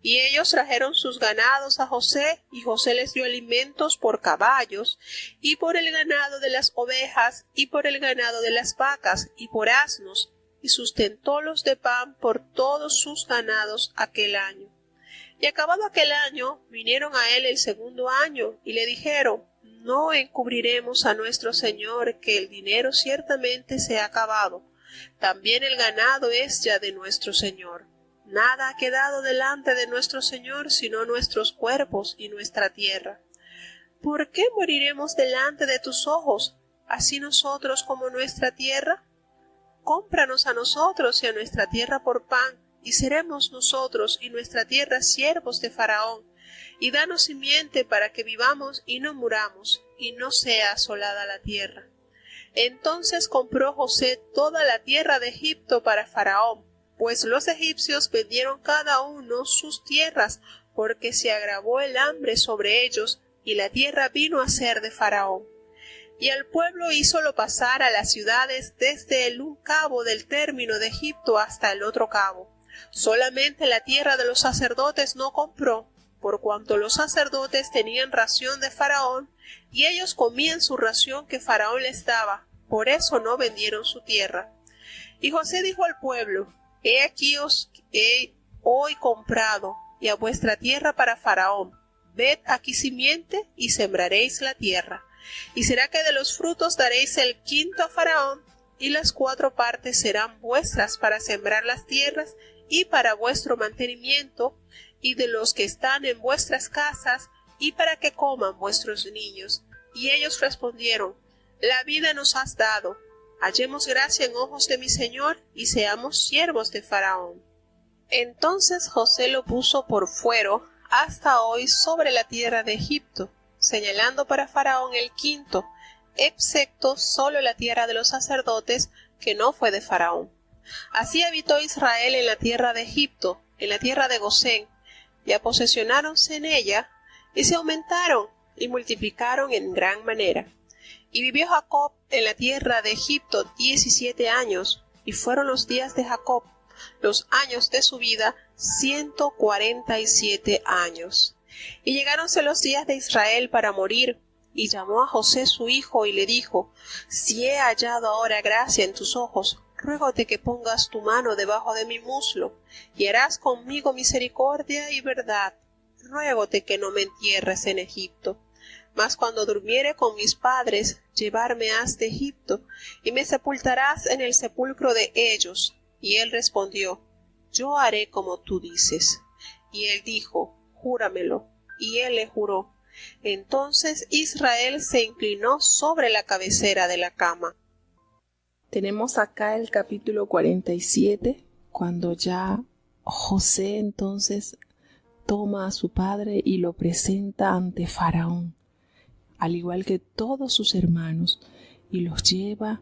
Y ellos trajeron sus ganados a José, y José les dio alimentos por caballos, y por el ganado de las ovejas, y por el ganado de las vacas, y por asnos, y sustentólos de pan por todos sus ganados aquel año. Y acabado aquel año, vinieron a él el segundo año, y le dijeron, no encubriremos a nuestro señor que el dinero ciertamente se ha acabado. También el ganado es ya de nuestro señor. Nada ha quedado delante de nuestro señor sino nuestros cuerpos y nuestra tierra. ¿Por qué moriremos delante de tus ojos, así nosotros como nuestra tierra? Cómpranos a nosotros y a nuestra tierra por pan, y seremos nosotros y nuestra tierra siervos de Faraón, y danos simiente para que vivamos y no muramos, y no sea asolada la tierra. Entonces compró José toda la tierra de Egipto para Faraón, pues los egipcios vendieron cada uno sus tierras, porque se agravó el hambre sobre ellos, y la tierra vino a ser de Faraón. Y al pueblo hízolo pasar a las ciudades desde el un cabo del término de Egipto hasta el otro cabo. Solamente la tierra de los sacerdotes no compró, por cuanto los sacerdotes tenían ración de Faraón, y ellos comían su ración que Faraón les daba, por eso no vendieron su tierra. Y José dijo al pueblo, he aquí os he hoy comprado, y a vuestra tierra para Faraón. Ved aquí simiente, y sembraréis la tierra. Y será que de los frutos daréis el quinto a Faraón, y las 4 partes serán vuestras para sembrar las tierras, y para vuestro mantenimiento, y de los que están en vuestras casas, y para que coman vuestros niños. Y ellos respondieron, la vida nos has dado, hallemos gracia en ojos de mi señor, y seamos siervos de Faraón. Entonces José lo puso por fuero hasta hoy sobre la tierra de Egipto, señalando para Faraón el quinto, excepto solo la tierra de los sacerdotes, que no fue de Faraón. Así habitó Israel en la tierra de Egipto, en la tierra de Gosén, y aposesionáronse en ella, y se aumentaron, y multiplicaron en gran manera. Y vivió Jacob en la tierra de Egipto 17 años, y fueron los días de Jacob, los años de su vida, 147 años. Y llegáronse los días de Israel para morir, y llamó a José su hijo, y le dijo, si he hallado ahora gracia en tus ojos, ruégote que pongas tu mano debajo de mi muslo, y harás conmigo misericordia y verdad. Ruégote que no me entierres en Egipto. Mas cuando durmiere con mis padres, llevarme has de Egipto, y me sepultarás en el sepulcro de ellos. Y él respondió, yo haré como tú dices. Y él dijo, júramelo. Y él le juró. Entonces Israel se inclinó sobre la cabecera de la cama. Tenemos acá el capítulo 47, cuando ya José entonces toma a su padre y lo presenta ante Faraón, al igual que todos sus hermanos, y los lleva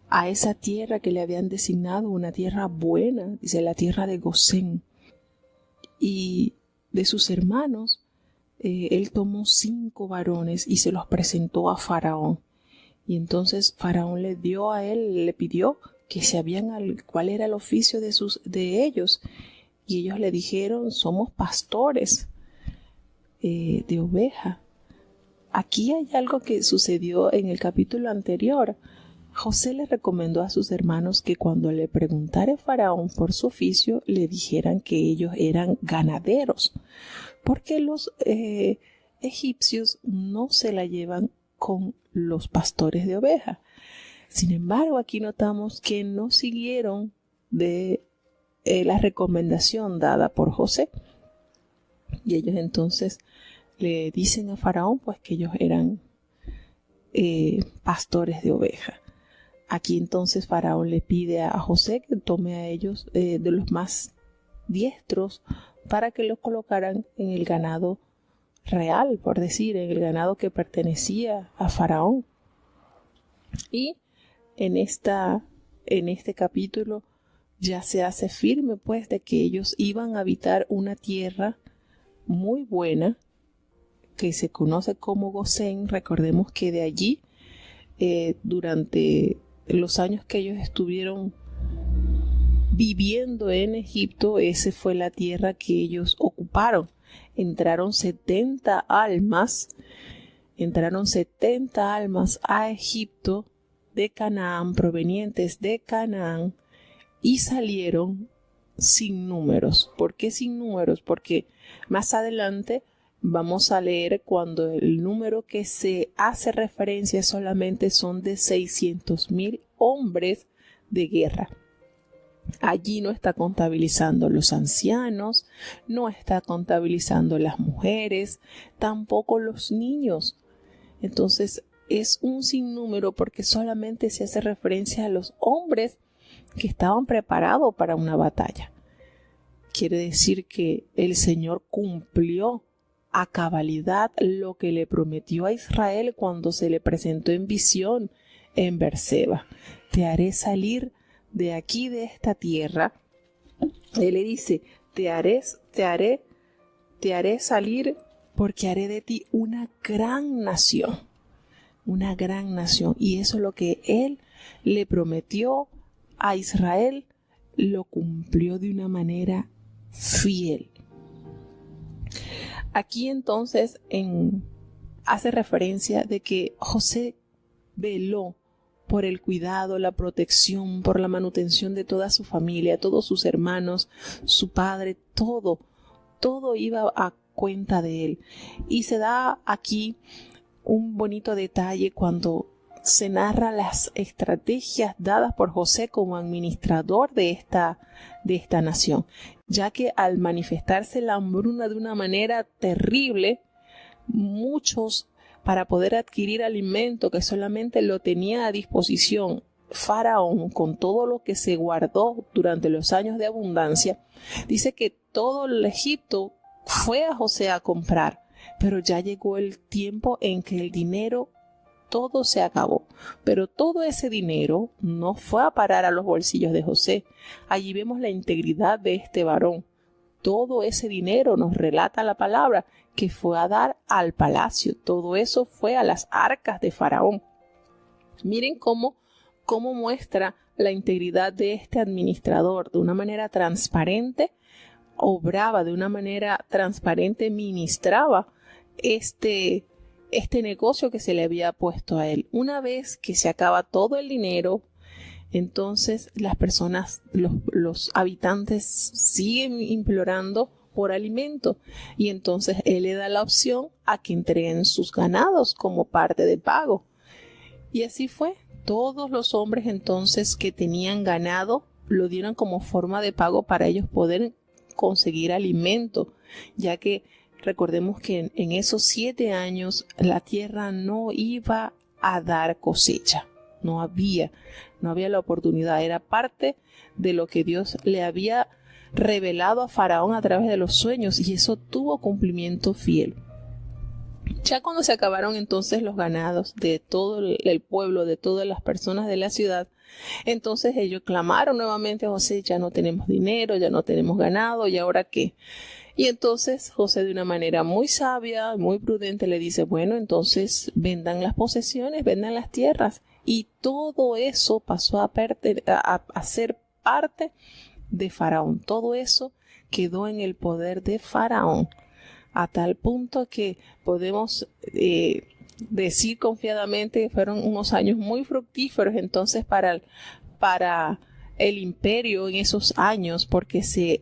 a esa tierra que le habían designado, una tierra buena, dice la tierra de Gosén. Y de sus hermanos, él tomó 5 varones y se los presentó a Faraón. Y entonces Faraón le dio a él, le pidió que sabían cuál era el oficio de ellos. Y ellos le dijeron, somos pastores de oveja. Aquí hay algo que sucedió en el capítulo anterior. José le recomendó a sus hermanos que cuando le preguntara Faraón por su oficio, le dijeran que ellos eran ganaderos, porque los egipcios no se la llevan con los pastores de ovejas. Sin embargo, aquí notamos que no siguieron de la recomendación dada por José. Y ellos entonces le dicen a Faraón pues que ellos eran pastores de ovejas. Aquí entonces Faraón le pide a José que tome a ellos de los más diestros para que los colocaran en el ganado real, por decir, en el ganado que pertenecía a Faraón. Y en este capítulo ya se hace firme pues de que ellos iban a habitar una tierra muy buena que se conoce como Gosén. Recordemos que de allí, durante los años que ellos estuvieron viviendo en Egipto, esa fue la tierra que ellos ocuparon. Entraron 70 almas a Egipto de Canaán, provenientes de Canaán, y salieron sin números. ¿Por qué sin números? Porque más adelante vamos a leer cuando el número que se hace referencia solamente son de 600,000 hombres de guerra. Allí no está contabilizando los ancianos, no está contabilizando las mujeres, tampoco los niños. Entonces es un sinnúmero porque solamente se hace referencia a los hombres que estaban preparados para una batalla. Quiere decir que el Señor cumplió a cabalidad lo que le prometió a Israel cuando se le presentó en visión en Berseba. Te haré salir de aquí, de esta tierra. Él le dice, te haré salir porque haré de ti una gran nación. Una gran nación. Y eso es lo que Él le prometió a Israel, lo cumplió de una manera fiel. Aquí entonces hace referencia de que José veló por el cuidado, la protección, por la manutención de toda su familia, todos sus hermanos, su padre, todo iba a cuenta de él. Y se da aquí un bonito detalle cuando se narra las estrategias dadas por José como administrador de esta nación, ya que al manifestarse la hambruna de una manera terrible, muchos, para poder adquirir alimento que solamente lo tenía a disposición Faraón, con todo lo que se guardó durante los años de abundancia, dice que todo el Egipto fue a José a comprar, pero ya llegó el tiempo en que el dinero todo se acabó. Pero todo ese dinero no fue a parar a los bolsillos de José. Allí vemos la integridad de este varón. Todo ese dinero, nos relata la palabra, que fue a dar al palacio. Todo eso fue a las arcas de Faraón. Miren cómo muestra la integridad de este administrador. De una manera transparente, obraba de una manera transparente, ministraba este negocio que se le había puesto a él. Una vez que se acaba todo el dinero, entonces las personas, los habitantes siguen implorando por alimento, y entonces él le da la opción a que entreguen sus ganados como parte de pago. Y así fue. Todos los hombres entonces que tenían ganado lo dieron como forma de pago para ellos poder conseguir alimento, ya que recordemos que en esos 7 años la tierra no iba a dar cosecha. No había la oportunidad. Era parte de lo que Dios le había revelado a Faraón a través de los sueños, y eso tuvo cumplimiento fiel. Ya cuando se acabaron entonces los ganados de todo el pueblo, de todas las personas de la ciudad, entonces ellos clamaron nuevamente a José: ya no tenemos dinero, ya no tenemos ganado, ¿y ahora qué? Y entonces José, de una manera muy sabia, muy prudente, le dice: bueno, entonces vendan las posesiones, vendan las tierras. Y todo eso pasó a ser parte de Faraón. Todo eso quedó en el poder de Faraón, a tal punto que podemos decir confiadamente que fueron unos años muy fructíferos entonces para el imperio en esos años, porque se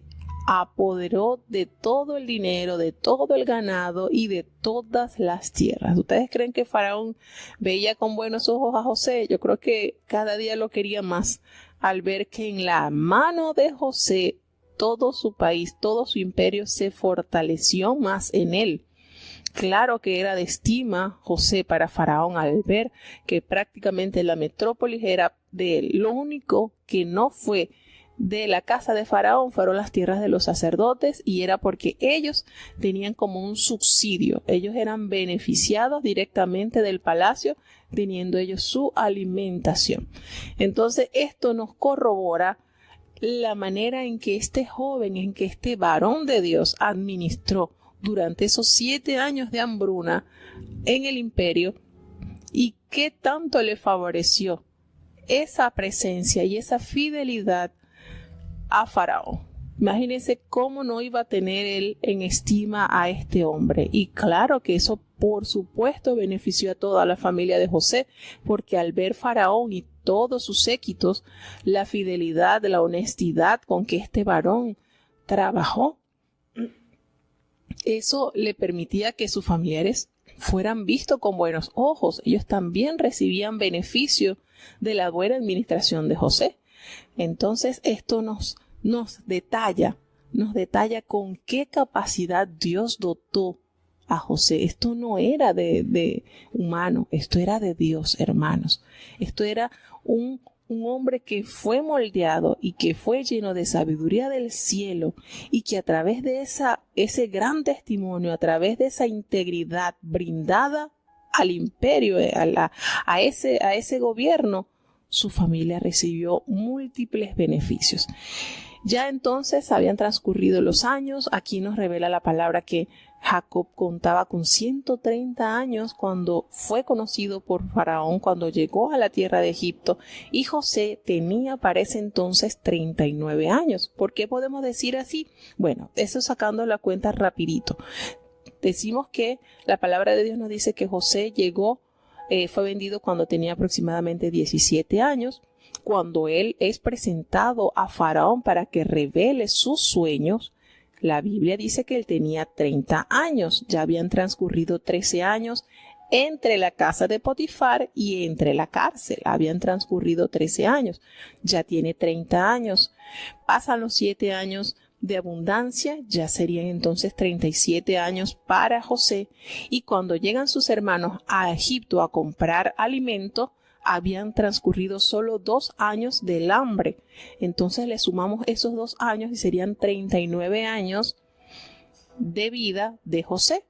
apoderó de todo el dinero, de todo el ganado y de todas las tierras. ¿Ustedes creen que Faraón veía con buenos ojos a José? Yo creo que cada día lo quería más, al ver que en la mano de José todo su país, todo su imperio se fortaleció más en él. Claro que era de estima José para Faraón al ver que prácticamente la metrópolis era de él. Lo único que no fue de la casa de Faraón fueron las tierras de los sacerdotes, y era porque ellos tenían como un subsidio. Ellos eran beneficiados directamente del palacio, teniendo ellos su alimentación. Entonces esto nos corrobora la manera en que este joven, en que este varón de Dios administró durante esos 7 años de hambruna en el imperio y qué tanto le favoreció esa presencia y esa fidelidad a Faraón. Imagínense cómo no iba a tener él en estima a este hombre. Y claro que eso, por supuesto, benefició a toda la familia de José, porque al ver Faraón y todos sus séquitos, la fidelidad, la honestidad con que este varón trabajó, eso le permitía que sus familiares fueran vistos con buenos ojos. Ellos también recibían beneficio de la buena administración de José. Entonces esto nos detalla con qué capacidad Dios dotó a José. Esto no era de humano, esto era de Dios, hermanos. Esto era un hombre que fue moldeado y que fue lleno de sabiduría del cielo, y que a través de ese gran testimonio, a través de esa integridad brindada al imperio, a ese gobierno, su familia recibió múltiples beneficios. Ya entonces habían transcurrido los años. Aquí nos revela la palabra que Jacob contaba con 130 años cuando fue conocido por Faraón, cuando llegó a la tierra de Egipto, y José tenía para ese entonces 39 años. ¿Por qué podemos decir así? Bueno, eso sacando la cuenta rapidito. Decimos que la palabra de Dios nos dice que José fue vendido cuando tenía aproximadamente 17 años. Cuando él es presentado a Faraón para que revele sus sueños, la Biblia dice que él tenía 30 años. Ya habían transcurrido 13 años entre la casa de Potifar y entre la cárcel. Habían transcurrido 13 años. Ya tiene 30 años. Pasan los 7 años de abundancia, ya serían entonces 37 años para José. Y cuando llegan sus hermanos a Egipto a comprar alimento, habían transcurrido solo 2 años del hambre. Entonces le sumamos esos 2 años y serían 39 años de vida de José.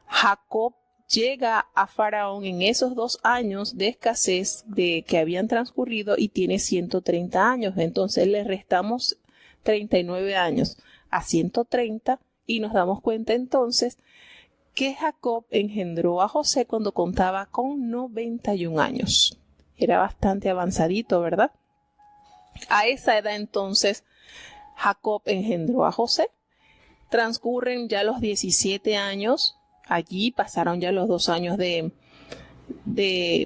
Jacob llega a Faraón en esos 2 años de escasez que habían transcurrido y tiene 130 años. Entonces le restamos 39 años a 130 y nos damos cuenta entonces que Jacob engendró a José cuando contaba con 91 años. Era bastante avanzadito, ¿verdad? A esa edad entonces Jacob engendró a José. Transcurren ya los 17 años. Allí pasaron ya los 2 años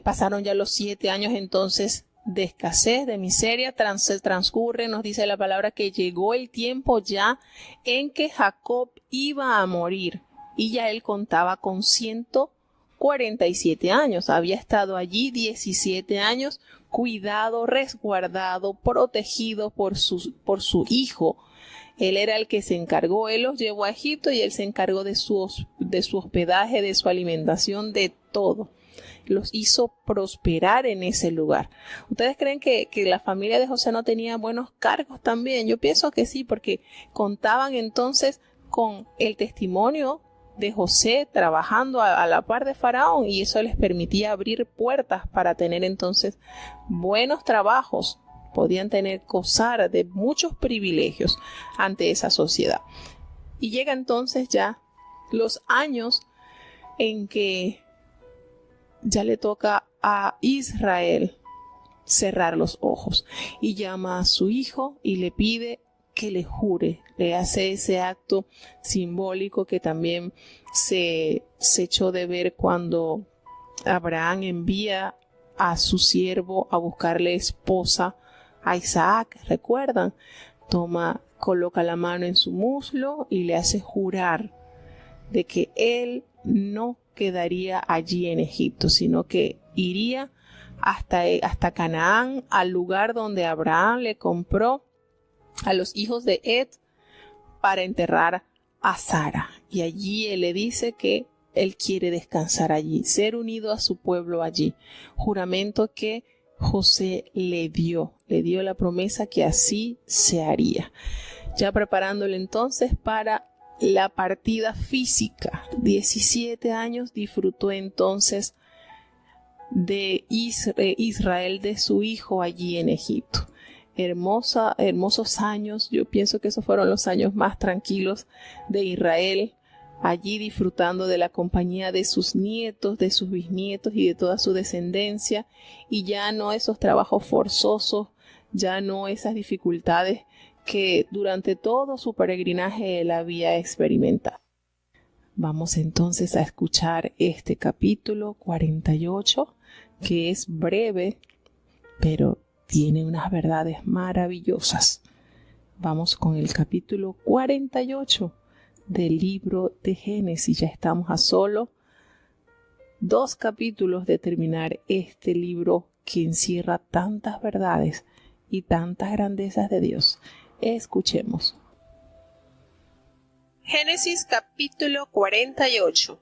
pasaron ya los 7 años entonces de escasez, de miseria. Transcurre, nos dice la palabra que llegó el tiempo ya en que Jacob iba a morir, y ya él contaba con 147 años. Había estado allí 17 años, cuidado, resguardado, protegido por su hijo. Él era el que se encargó, él los llevó a Egipto y él se encargó de su hospedaje, de su alimentación, de todo. Los hizo prosperar en ese lugar. ¿Ustedes creen que la familia de José no tenía buenos cargos también? Yo pienso que sí, porque contaban entonces con el testimonio de José trabajando a la par de Faraón, y eso les permitía abrir puertas para tener entonces buenos trabajos. Podían gozar de muchos privilegios ante esa sociedad. Y llega entonces ya los años en que ya le toca a Israel cerrar los ojos, y llama a su hijo y le pide que le jure. Le hace ese acto simbólico que también se echó de ver cuando Abraham envía a su siervo a buscarle esposa a Isaac. ¿Recuerdan? Coloca la mano en su muslo y le hace jurar de que él no quedaría allí en Egipto, sino que iría hasta Canaán, al lugar donde Abraham le compró a los hijos de Ed para enterrar a Sara. Y allí él le dice que él quiere descansar allí, ser unido a su pueblo allí. Juramento que José le dio la promesa que así se haría. Ya preparándole entonces para la partida física. 17 años disfrutó entonces de Israel, de su hijo allí en Egipto. hermosos años. Yo pienso que esos fueron los años más tranquilos de Israel, allí disfrutando de la compañía de sus nietos, de sus bisnietos y de toda su descendencia, y ya no esos trabajos forzosos, ya no esas dificultades que durante todo su peregrinaje él había experimentado. Vamos entonces a escuchar este capítulo 48, que es breve, pero tiene unas verdades maravillosas. Vamos con el capítulo 48 del libro de Génesis. Ya estamos a solo 2 capítulos de terminar este libro que encierra tantas verdades y tantas grandezas de Dios. Escuchemos. Génesis capítulo 48.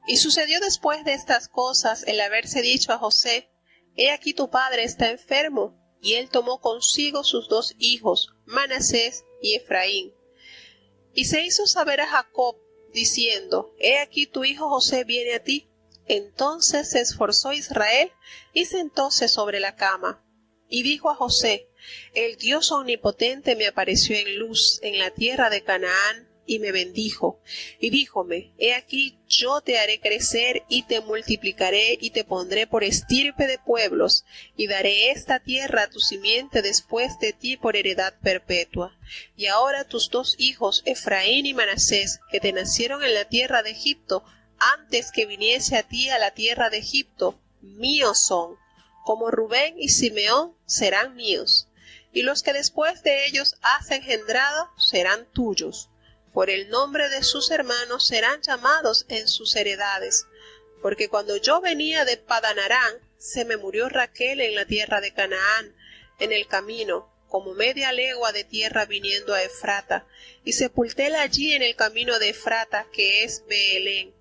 Y sucedió después de estas cosas el haberse dicho a José: He aquí tu padre está enfermo. Y él tomó consigo sus 2 hijos, Manasés y Efraín. Y se hizo saber a Jacob, diciendo: He aquí tu hijo José viene a ti. Entonces se esforzó Israel y sentóse sobre la cama. Y dijo a José: El Dios omnipotente me apareció en luz en la tierra de Canaán, y me bendijo, y díjome: He aquí yo te haré crecer, y te multiplicaré, y te pondré por estirpe de pueblos, y daré esta tierra a tu simiente después de ti por heredad perpetua. Y ahora tus 2 hijos, Efraín y Manasés, que te nacieron en la tierra de Egipto, antes que viniese a ti a la tierra de Egipto, míos son, como Rubén y Simeón serán míos, y los que después de ellos has engendrado serán tuyos. Por el nombre de sus hermanos serán llamados en sus heredades. Porque cuando yo venía de Padan Aram, se me murió Raquel en la tierra de Canaán, en el camino, como media legua de tierra viniendo a Efrata, y sepultéla allí en el camino de Efrata, que es Beelén.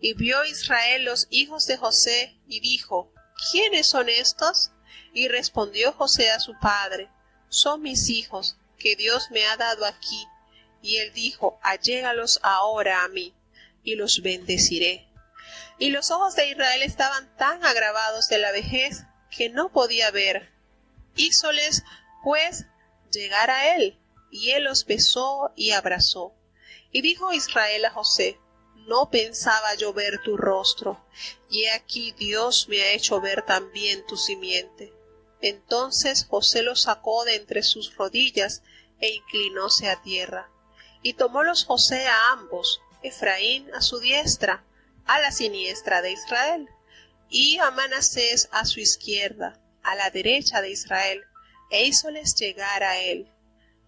Y vio Israel los hijos de José, y dijo: ¿Quiénes son estos? Y respondió José a su padre: Son mis hijos, que Dios me ha dado aquí. Y él dijo: Allégalos ahora a mí, y los bendeciré. Y los ojos de Israel estaban tan agravados de la vejez que no podía ver. Hízoles, pues, llegar a él, y él los besó y abrazó. Y dijo Israel a José: No pensaba yo ver tu rostro, y he aquí Dios me ha hecho ver también tu simiente. Entonces José los sacó de entre sus rodillas, e inclinóse a tierra. Y tomólos José a ambos, Efraín a su diestra, a la siniestra de Israel, y a Manasés a su izquierda, a la derecha de Israel, e hízoles llegar a él.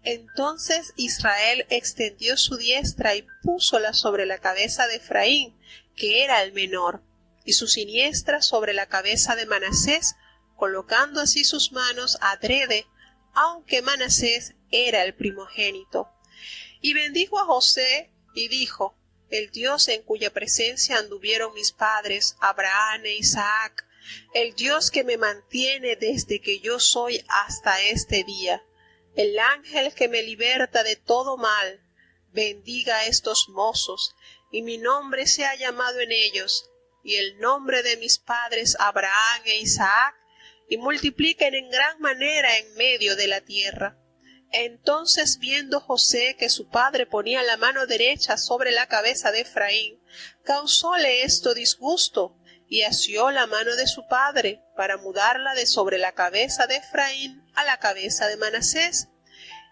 Entonces Israel extendió su diestra y púsola sobre la cabeza de Efraín, que era el menor, y su siniestra sobre la cabeza de Manasés, colocando así sus manos adrede, aunque Manasés era el primogénito. Y bendijo a José, y dijo: El Dios en cuya presencia anduvieron mis padres, Abraham e Isaac, el Dios que me mantiene desde que yo soy hasta este día, el ángel que me liberta de todo mal, bendiga a estos mozos, y mi nombre sea llamado en ellos, y el nombre de mis padres Abraham e Isaac, y multipliquen en gran manera en medio de la tierra. Entonces, viendo José que su padre ponía la mano derecha sobre la cabeza de Efraín, causóle esto disgusto, y asió la mano de su padre, para mudarla de sobre la cabeza de Efraín a la cabeza de Manasés.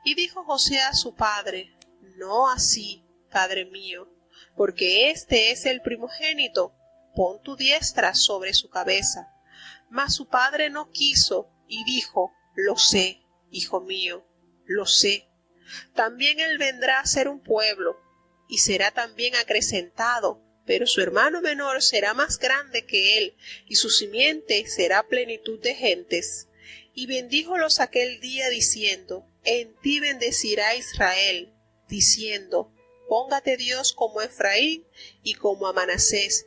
Y dijo José a su padre: No así, padre mío, porque este es el primogénito, pon tu diestra sobre su cabeza. Mas su padre no quiso, y dijo: Lo sé, hijo mío, lo sé. También él vendrá a ser un pueblo, y será también acrecentado, pero su hermano menor será más grande que él, y su simiente será plenitud de gentes. Y bendíjolos aquel día diciendo: En ti bendecirá Israel, diciendo: Póngate Dios como a Efraín y como a Manasés.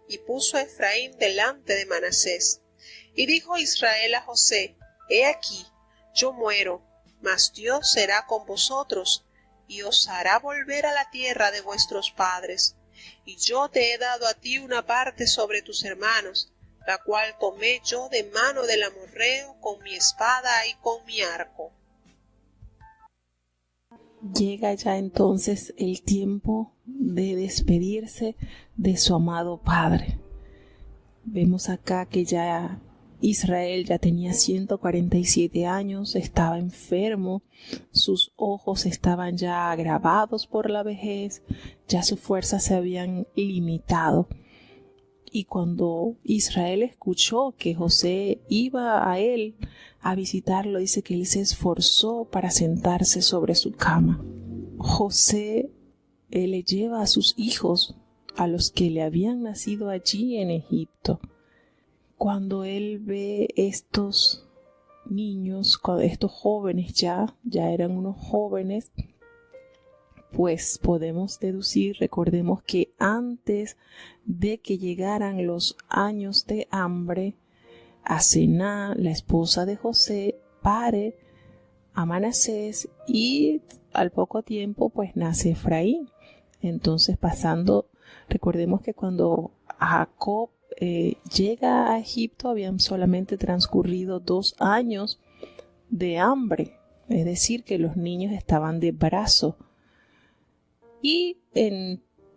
Y puso a Efraín delante de Manasés. Y dijo Israel a José: He aquí, yo muero, mas Dios será con vosotros, y os hará volver a la tierra de vuestros padres. Y yo te he dado a ti una parte sobre tus hermanos, la cual tomé yo de mano del amorrheo con mi espada y con mi arco. Llega ya entonces el tiempo de despedirse de su amado padre. Vemos acá que ya Israel ya tenía 147 años, estaba enfermo, sus ojos estaban ya agravados por la vejez, ya sus fuerzas se habían limitado. Y cuando Israel escuchó que José iba a él a visitarlo, dice que él se esforzó para sentarse sobre su cama. José le lleva a sus hijos, a los que le habían nacido allí en Egipto. Cuando él ve estos niños, estos jóvenes ya eran unos jóvenes, pues podemos deducir, recordemos que antes de que llegaran los años de hambre, Asená, la esposa de José, pare a Manasés y al poco tiempo pues nace Efraín. Entonces recordemos que cuando Jacob llega a Egipto habían solamente transcurrido 2 años de hambre, es decir que los niños estaban de brazo. Y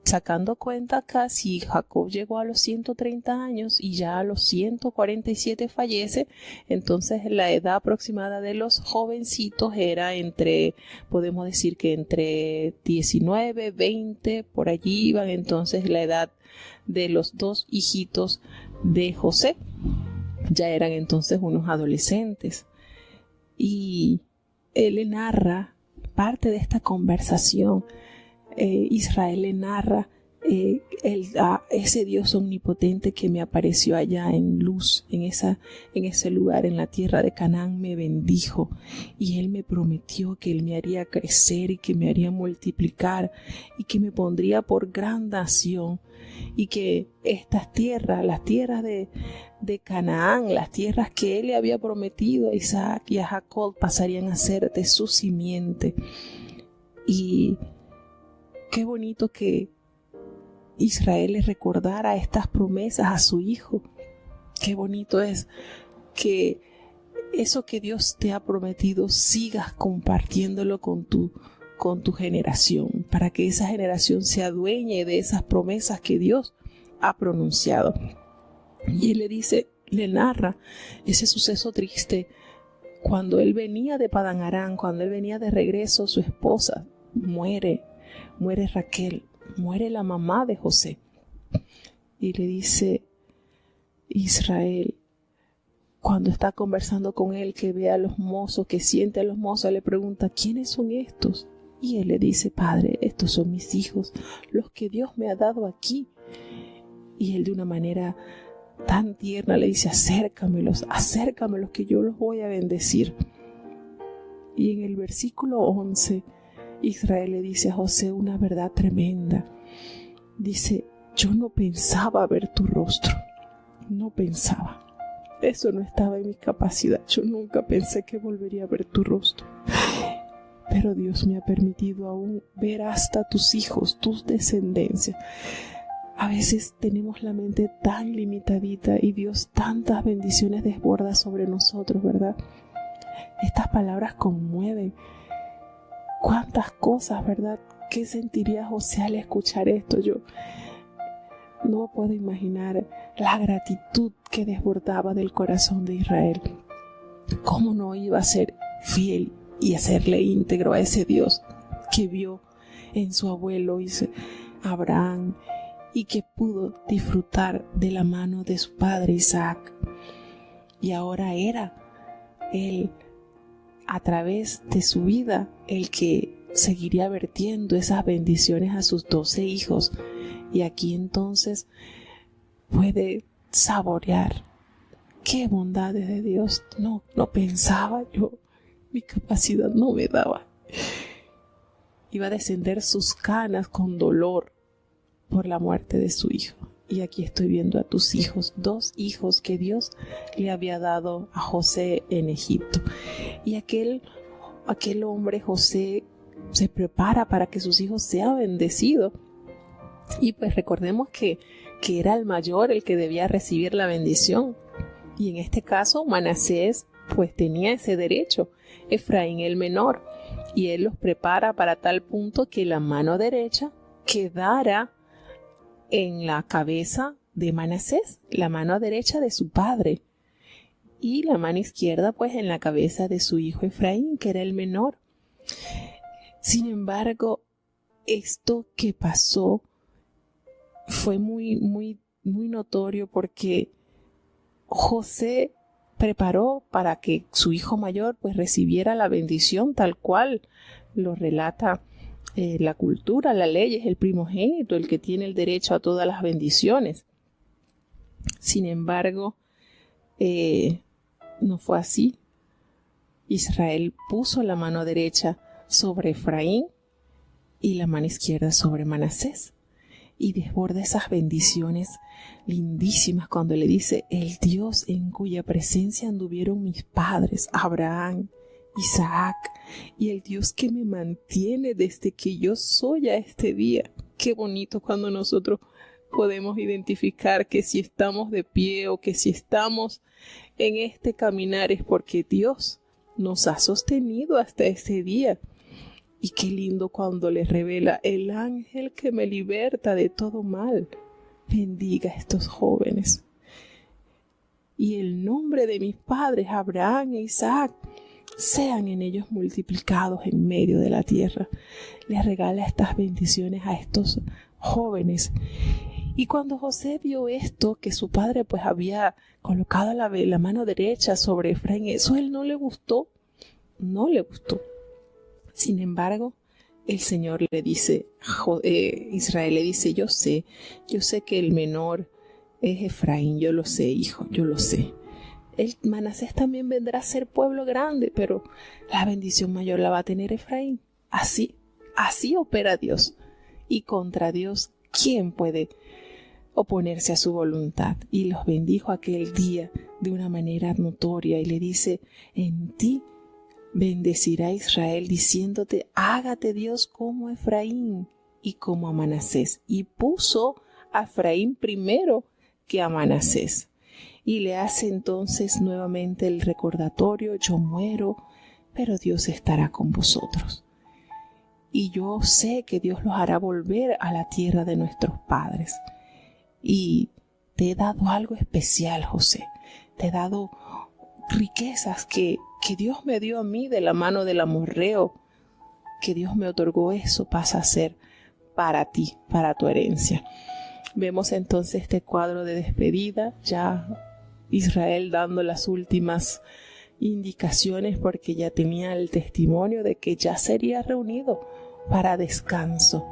sacando cuenta acá, si Jacob llegó a los 130 años y ya a los 147 fallece, entonces la edad aproximada de los jovencitos era podemos decir que entre 19, 20, por allí iban entonces la edad de los 2 hijitos de José. Ya eran entonces unos adolescentes. Y él le narra parte de esta conversación. Israel le narra ese Dios omnipotente que me apareció allá en luz, en ese lugar, en la tierra de Canaán, me bendijo y él me prometió que él me haría crecer y que me haría multiplicar y que me pondría por gran nación y que estas tierras, las tierras de Canaán, las tierras que él le había prometido a Isaac y a Jacob, pasarían a ser de su simiente. Y qué bonito que Israel le recordara estas promesas a su hijo. Qué bonito es que eso que Dios te ha prometido sigas compartiéndolo con tu generación, para que esa generación se adueñe de esas promesas que Dios ha pronunciado. Y él le narra ese suceso triste. Cuando él venía de Padán Aram, cuando él venía de regreso, su esposa muere Raquel, muere la mamá de José. Y le dice Israel, cuando está conversando con él, que ve a los mozos, que siente a los mozos, le pregunta, ¿quiénes son estos? Y él le dice, Padre, estos son mis hijos, los que Dios me ha dado aquí. Y él de una manera tan tierna le dice, acércamelos, que yo los voy a bendecir. Y en el versículo 11, Israel le dice a José una verdad tremenda. Dice, yo no pensaba ver tu rostro, no pensaba. Eso no estaba en mi capacidad, yo nunca pensé que volvería a ver tu rostro. Pero Dios me ha permitido aún ver hasta tus hijos, tus descendencias. A veces tenemos la mente tan limitadita y Dios tantas bendiciones desborda sobre nosotros, ¿verdad? Estas palabras conmueven. ¿Cuántas cosas, verdad? ¿Qué sentiría José al escuchar esto? Yo no puedo imaginar la gratitud que desbordaba del corazón de Israel. ¿Cómo no iba a ser fiel y hacerle íntegro a ese Dios que vio en su abuelo Abraham y que pudo disfrutar de la mano de su padre Isaac? Y ahora era él, a través de su vida, el que seguiría vertiendo esas bendiciones a sus 12 hijos. Y aquí entonces puede saborear qué bondades de Dios. No pensaba yo, mi capacidad no me daba. Iba a descender sus canas con dolor por la muerte de su hijo. Y aquí estoy viendo a tus hijos, 2 hijos que Dios le había dado a José en Egipto. Y aquel hombre José se prepara para que sus hijos sean bendecidos. Y pues recordemos que que era el mayor el que debía recibir la bendición. Y en este caso Manasés pues tenía ese derecho, Efraín el menor, y él los prepara para tal punto que la mano derecha quedara en la cabeza de Manasés, la mano derecha de su padre, y la mano izquierda pues en la cabeza de su hijo Efraín, que era el menor. Sin embargo, esto que pasó fue muy notorio, porque José preparó para que su hijo mayor pues recibiera la bendición tal cual lo relata la cultura, la ley. Es el primogénito el que tiene el derecho a todas las bendiciones. Sin embargo, no fue así. Israel puso la mano derecha sobre Efraín y la mano izquierda sobre Manasés, y desborda esas bendiciones lindísimas cuando le dice: el Dios en cuya presencia anduvieron mis padres, Abraham, Isaac, y el Dios que me mantiene desde que yo soy a este día. Qué bonito cuando nosotros podemos identificar que si estamos de pie o que si estamos en este caminar es porque Dios nos ha sostenido hasta ese día. Y qué lindo cuando les revela: el ángel que me liberta de todo mal, bendiga a estos jóvenes. Y el nombre de mis padres, Abraham e Isaac, sean en ellos multiplicados en medio de la tierra. Les regala estas bendiciones a estos jóvenes. Y cuando José vio esto, que su padre pues había colocado la mano derecha sobre Efraín, eso a él no le gustó. Sin embargo, el Señor le dice, Israel le dice: yo sé que el menor es Efraín, yo lo sé, hijo, yo lo sé. El Manasés también vendrá a ser pueblo grande, pero la bendición mayor la va a tener Efraín. Así opera Dios. Y contra Dios, ¿quién puede oponerse a su voluntad? Y los bendijo aquel día de una manera notoria y le dice: en ti bendecirá Israel, diciéndote: hágate Dios como Efraín y como a Manasés. Y puso a Efraín primero que a Manasés. Y le hace entonces nuevamente el recordatorio: yo muero, pero Dios estará con vosotros. Y yo sé que Dios los hará volver a la tierra de nuestros padres. Y te he dado algo especial, José. Te he dado riquezas que Dios me dio a mí de la mano del amorreo, que Dios me otorgó. Eso pasa a ser para ti, para tu herencia. Vemos entonces este cuadro de despedida, ya Israel dando las últimas indicaciones, porque ya tenía el testimonio de que ya sería reunido para descanso.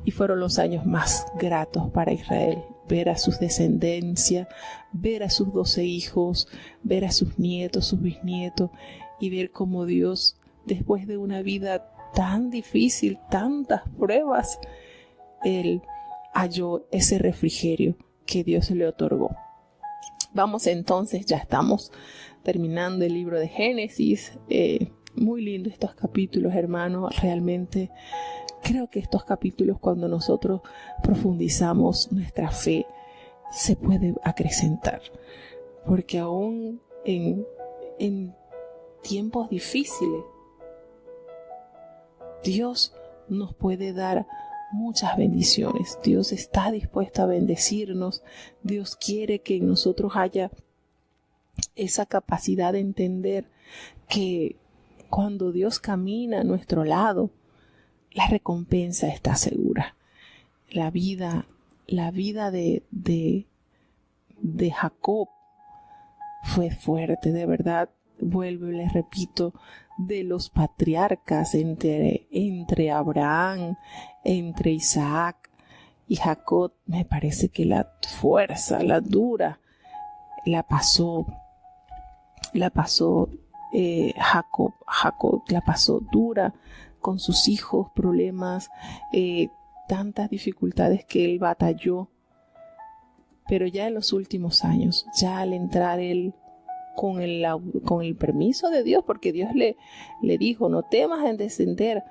Y fueron los años más gratos para Israel: ver a sus descendencia, ver a sus 12 hijos, ver a sus nietos, sus bisnietos, y ver cómo Dios, después de una vida tan difícil, tantas pruebas, Él halló ese refrigerio que Dios le otorgó. Vamos entonces, ya estamos terminando el libro de Génesis. Muy lindo estos capítulos, hermanos. Realmente creo que estos capítulos, cuando nosotros profundizamos nuestra fe, se puede acrecentar, porque aún en tiempos difíciles, Dios nos puede dar muchas bendiciones. Dios está dispuesto a bendecirnos. Dios quiere que en nosotros haya esa capacidad de entender que cuando Dios camina a nuestro lado, la recompensa está segura. La vida de Jacob fue fuerte, de verdad. Vuelvo y les repito, de los patriarcas entre Abraham, entre Isaac y Jacob, me parece que la fuerza, la dura, la pasó Jacob. Jacob la pasó dura con sus hijos, problemas, tantas dificultades que él batalló. Pero ya en los últimos años, ya al entrar él con el permiso de Dios, porque Dios le dijo: no temas en descender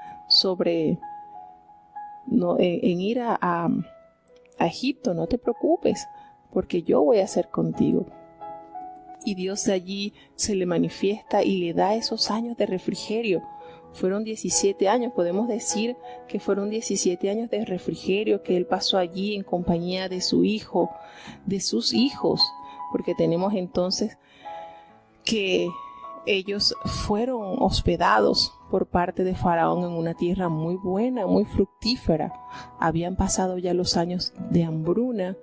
en ir a a Egipto, no te preocupes, porque yo voy a ser contigo. Y Dios allí se le manifiesta y le da esos años de refrigerio. Fueron 17 años, podemos decir que fueron 17 años de refrigerio que él pasó allí en compañía de su hijo, de sus hijos, porque tenemos entonces que ellos fueron hospedados por parte de Faraón en una tierra muy buena, muy fructífera. Habían pasado ya los años de hambruna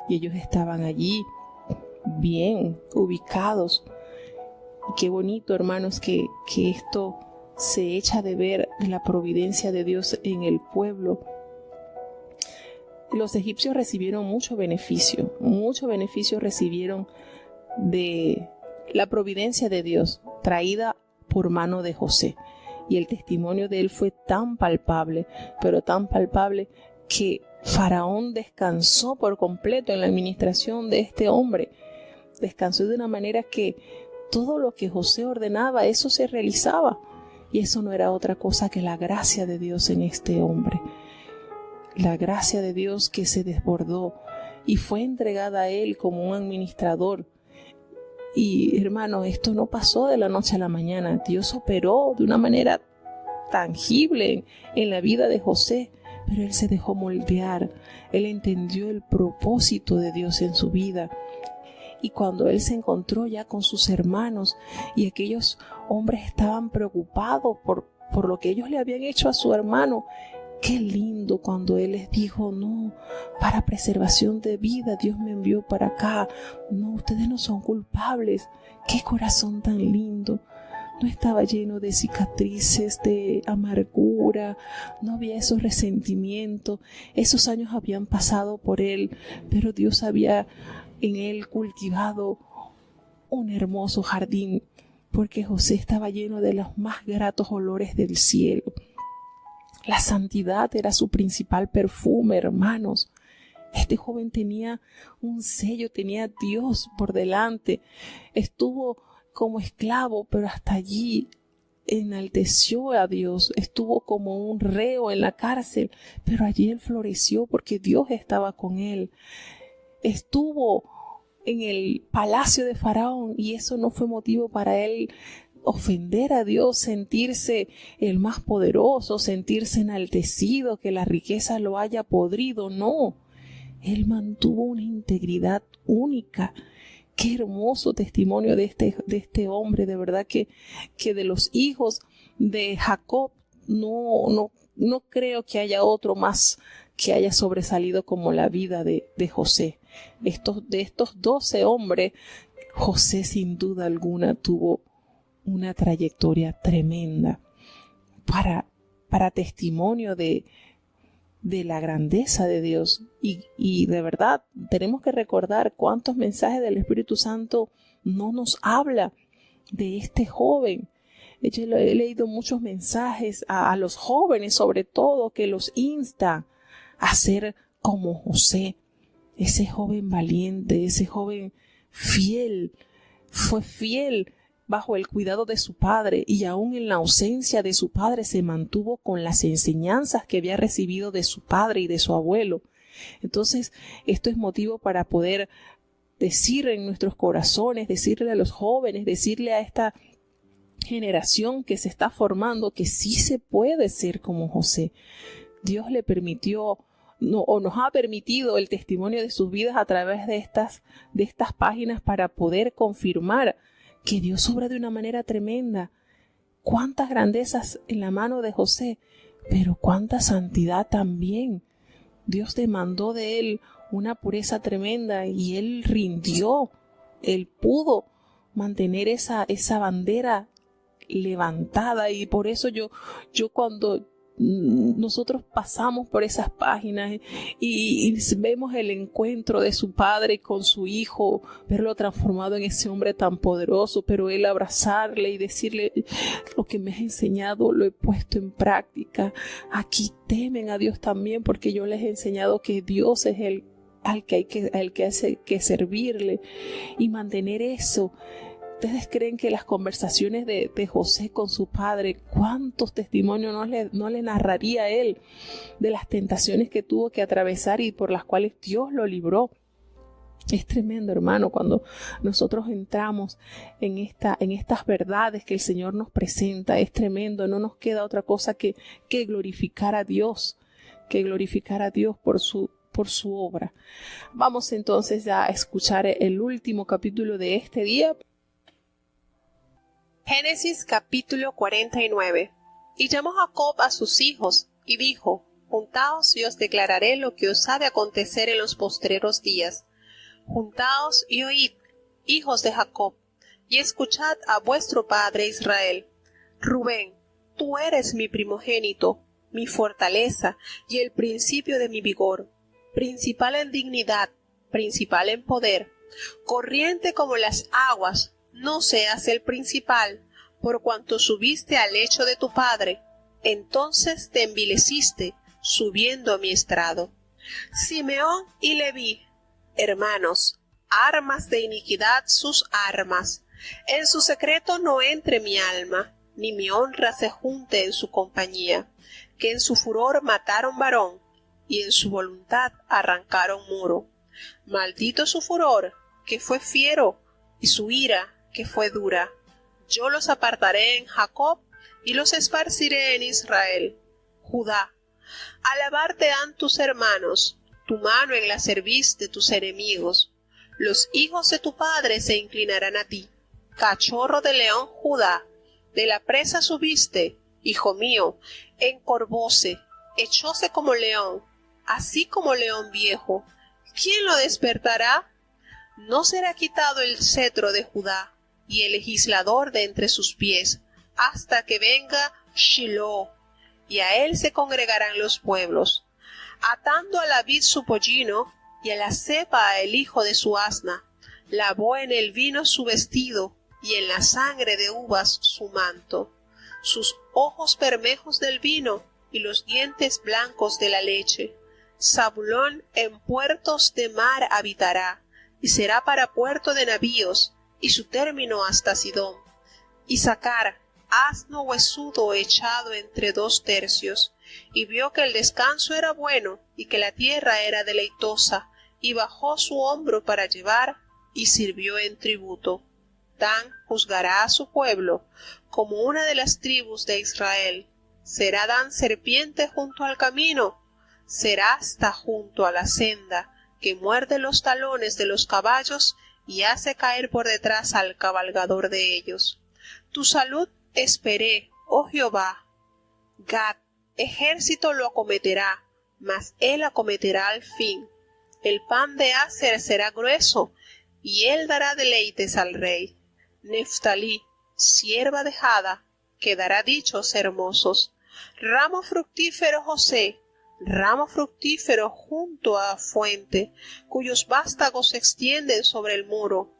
y ellos estaban allí bien ubicados. Y qué bonito, hermanos, que esto se echa de ver la providencia de Dios en el pueblo. Los egipcios recibieron mucho beneficio recibieron de la providencia de Dios traída por mano de José. Y el testimonio de él fue tan palpable, pero tan palpable que Faraón descansó por completo en la administración de este hombre. Descansó de una manera que todo lo que José ordenaba, eso se realizaba. Y eso no era otra cosa que la gracia de Dios en este hombre. La gracia de Dios que se desbordó y fue entregada a él como un administrador. Y hermanos, esto no pasó de la noche a la mañana. Dios operó de una manera tangible en la vida de José, pero él se dejó moldear. Él entendió el propósito de Dios en su vida. Y cuando él se encontró ya con sus hermanos y aquellos hombres estaban preocupados por lo que ellos le habían hecho a su hermano, qué lindo cuando él les dijo: no, para preservación de vida Dios me envió para acá. No, ustedes no son culpables. Qué corazón tan lindo. No estaba lleno de cicatrices, de amargura, no había esos resentimientos. Esos años habían pasado por él, pero Dios había en él cultivado un hermoso jardín, porque José estaba lleno de los más gratos olores del cielo. La santidad era su principal perfume, hermanos. Este joven tenía un sello, tenía a Dios por delante. Estuvo como esclavo, pero hasta allí enalteció a Dios. Estuvo como un reo en la cárcel, pero allí él floreció porque Dios estaba con él. Estuvo en el palacio de Faraón y eso no fue motivo para él ofender a Dios, sentirse el más poderoso, sentirse enaltecido, que la riqueza lo haya podrido. No, él mantuvo una integridad única. Qué hermoso testimonio de este hombre. De verdad que de los hijos de Jacob no creo que haya otro más que haya sobresalido como la vida de José. De estos 12 hombres, José sin duda alguna tuvo una trayectoria tremenda para testimonio de la grandeza de Dios. Y de verdad tenemos que recordar cuántos mensajes del Espíritu Santo no nos habla de este joven. Yo he leído muchos mensajes a los jóvenes, sobre todo, que los insta a ser como José, ese joven valiente, ese joven fiel. Fue fiel bajo el cuidado de su padre y aún en la ausencia de su padre se mantuvo con las enseñanzas que había recibido de su padre y de su abuelo. Entonces, esto es motivo para poder decir en nuestros corazones, decirle a los jóvenes, decirle a esta generación que se está formando que sí se puede ser como José. Dios le permitió o nos ha permitido el testimonio de sus vidas a través de estas páginas para poder confirmar que Dios obra de una manera tremenda. Cuántas grandezas en la mano de José, pero cuánta santidad también. Dios demandó de él una pureza tremenda y él rindió. Él pudo mantener esa bandera levantada, y por eso yo cuando nosotros pasamos por esas páginas y vemos el encuentro de su padre con su hijo, verlo transformado en ese hombre tan poderoso, pero él abrazarle y decirle: lo que me has enseñado lo he puesto en práctica. Aquí temen a Dios también, porque yo les he enseñado que Dios es al que hay que servirle, y mantener eso ¿Ustedes creen que las conversaciones de José con su padre, cuántos testimonios no le narraría a él de las tentaciones que tuvo que atravesar y por las cuales Dios lo libró? Es tremendo, hermano, cuando nosotros entramos en estas verdades que el Señor nos presenta. Es tremendo, no nos queda otra cosa que glorificar a Dios, por su obra. Vamos entonces a escuchar el último capítulo de este día. Génesis capítulo 49. Y llamó Jacob a sus hijos, y dijo: Juntaos y os declararé lo que os ha de acontecer en los postreros días. Juntaos y oíd, hijos de Jacob, y escuchad a vuestro padre Israel. Rubén, tú eres mi primogénito, mi fortaleza y el principio de mi vigor, principal en dignidad, principal en poder, corriente como las aguas, no seas el principal, por cuanto subiste al lecho de tu padre, entonces te envileciste, subiendo a mi estrado. Simeón y Leví, hermanos, armas de iniquidad sus armas. En su secreto no entre mi alma, ni mi honra se junte en su compañía, que en su furor mataron varón, y en su voluntad arrancaron muro. Maldito su furor, que fue fiero, y su ira, que fue dura. Yo los apartaré en Jacob, y los esparciré en Israel. Judá, alabarte han tus hermanos, tu mano en la cerviz de tus enemigos. Los hijos de tu padre se inclinarán a ti. Cachorro de león, Judá, de la presa subiste, hijo mío, encorvóse, echóse como león, así como león viejo. ¿Quién lo despertará? No será quitado el cetro de Judá, y el legislador de entre sus pies, hasta que venga Shiloh, y a él se congregarán los pueblos. Atando a la vid su pollino, y a la cepa el hijo de su asna, lavó en el vino su vestido, y en la sangre de uvas su manto. Sus ojos bermejos del vino, y los dientes blancos de la leche. Zabulón en puertos de mar habitará, y será para puerto de navíos, y su término hasta Sidón. Isacar, asno huesudo echado entre dos tercios, y vio que el descanso era bueno, y que la tierra era deleitosa, y bajó su hombro para llevar, y sirvió en tributo. Dan juzgará a su pueblo, como una de las tribus de Israel. Será Dan serpiente junto al camino, será hasta junto a la senda, que muerde los talones de los caballos, y hace caer por detrás al cabalgador de ellos. Tu salud esperé, oh Jehová. Gad, ejército lo acometerá, mas él acometerá al fin. El pan de Aser será grueso, y él dará deleites al rey. Neftalí, sierva dejada, que dará dichos hermosos. Ramo fructífero José, ramo fructífero junto a fuente, cuyos vástagos se extienden sobre el muro,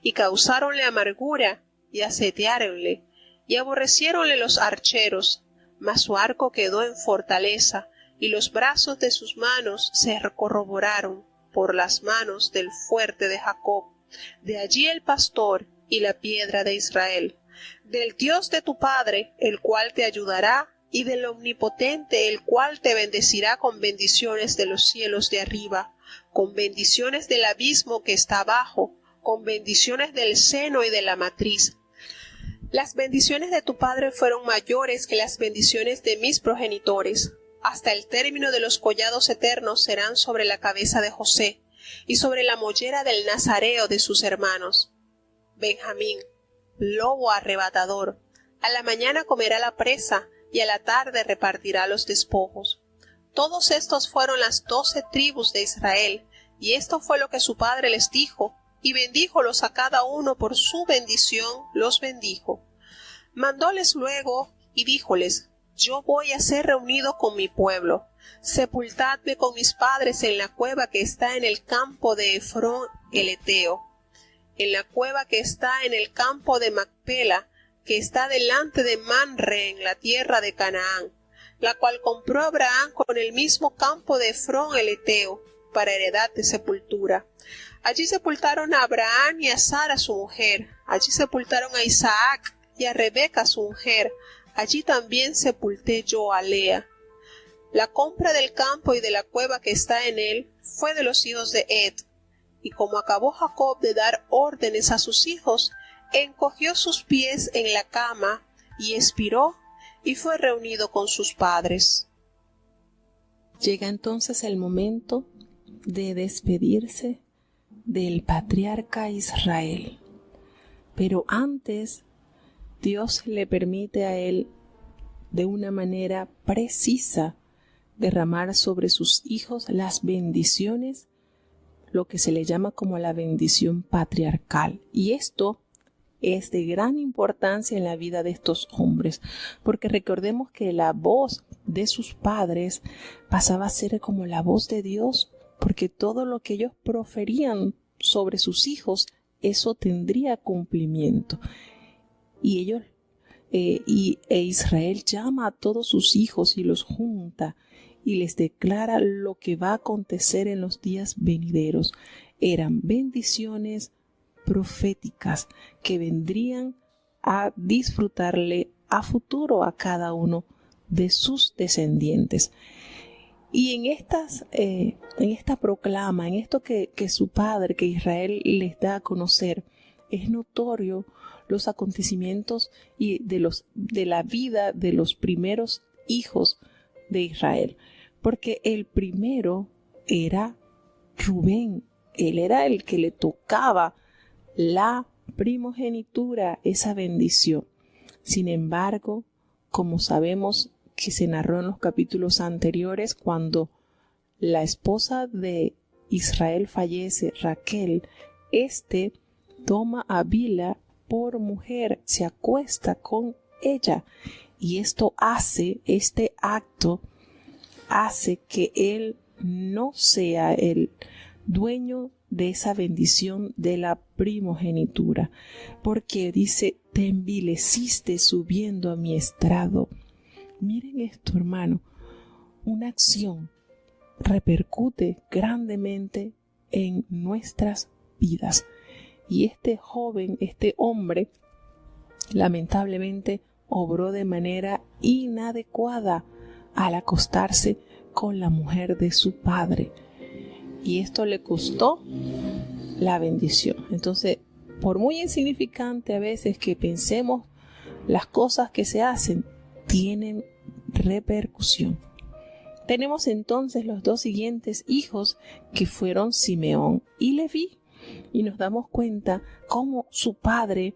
y causáronle amargura, y aseteáronle, y aborreciéronle los archeros, mas su arco quedó en fortaleza, y los brazos de sus manos se corroboraron por las manos del fuerte de Jacob. De allí el pastor y la piedra de Israel. Del Dios de tu padre, el cual te ayudará, y del Omnipotente, el cual te bendecirá con bendiciones de los cielos de arriba, con bendiciones del abismo que está abajo, con bendiciones del seno y de la matriz. Las bendiciones de tu padre fueron mayores que las bendiciones de mis progenitores. Hasta el término de los collados eternos serán sobre la cabeza de José, y sobre la mollera del nazareo de sus hermanos. Benjamín, lobo arrebatador, a la mañana comerá la presa, y a la tarde repartirá los despojos. Todos estos fueron las 12 tribus de Israel, y esto fue lo que su padre les dijo, y bendíjolos a cada uno por su bendición, los bendijo. Mandóles luego, y díjoles: Yo voy a ser reunido con mi pueblo. Sepultadme con mis padres en la cueva que está en el campo de Efrón el Eteo, en la cueva que está en el campo de Macpela, que está delante de Manre en la tierra de Canaán, la cual compró Abraham con el mismo campo de Efrón el Eteo, para heredad de sepultura. Allí sepultaron a Abraham y a Sara su mujer. Allí sepultaron a Isaac y a Rebeca su mujer. Allí también sepulté yo a Lea. La compra del campo y de la cueva que está en él fue de los hijos de Ed. Y como acabó Jacob de dar órdenes a sus hijos, encogió sus pies en la cama y expiró y fue reunido con sus padres. Llega entonces el momento de despedirse del patriarca Israel. Pero antes, Dios le permite a él, de una manera precisa, derramar sobre sus hijos las bendiciones, lo que se le llama como la bendición patriarcal. Y esto es de gran importancia en la vida de estos hombres, porque recordemos que la voz de sus padres pasaba a ser como la voz de Dios, porque todo lo que ellos proferían sobre sus hijos, eso tendría cumplimiento. Y ellos Israel llama a todos sus hijos y los junta y les declara lo que va a acontecer en los días venideros. Eran bendiciones proféticas que vendrían a disfrutarle a futuro a cada uno de sus descendientes. Y en esta proclama, en esto que su padre, que Israel les da a conocer, es notorio los acontecimientos y de la vida de los primeros hijos de Israel. Porque el primero era Rubén. Él era el que le tocaba la primogenitura, esa bendición. Sin embargo, como sabemos que se narró en los capítulos anteriores, cuando la esposa de Israel fallece, Raquel, toma a Bila por mujer, se acuesta con ella, y este acto hace que él no sea el dueño de esa bendición de la primogenitura, porque dice: te envileciste subiendo a mi estrado. Miren esto, hermano, una acción repercute grandemente en nuestras vidas. Y este joven, este hombre, lamentablemente obró de manera inadecuada al acostarse con la mujer de su padre. Y esto le costó la bendición. Entonces, por muy insignificante a veces que pensemos, las cosas que se hacen tienen repercusión. Tenemos entonces los dos siguientes hijos, que fueron Simeón y Leví, y nos damos cuenta cómo su padre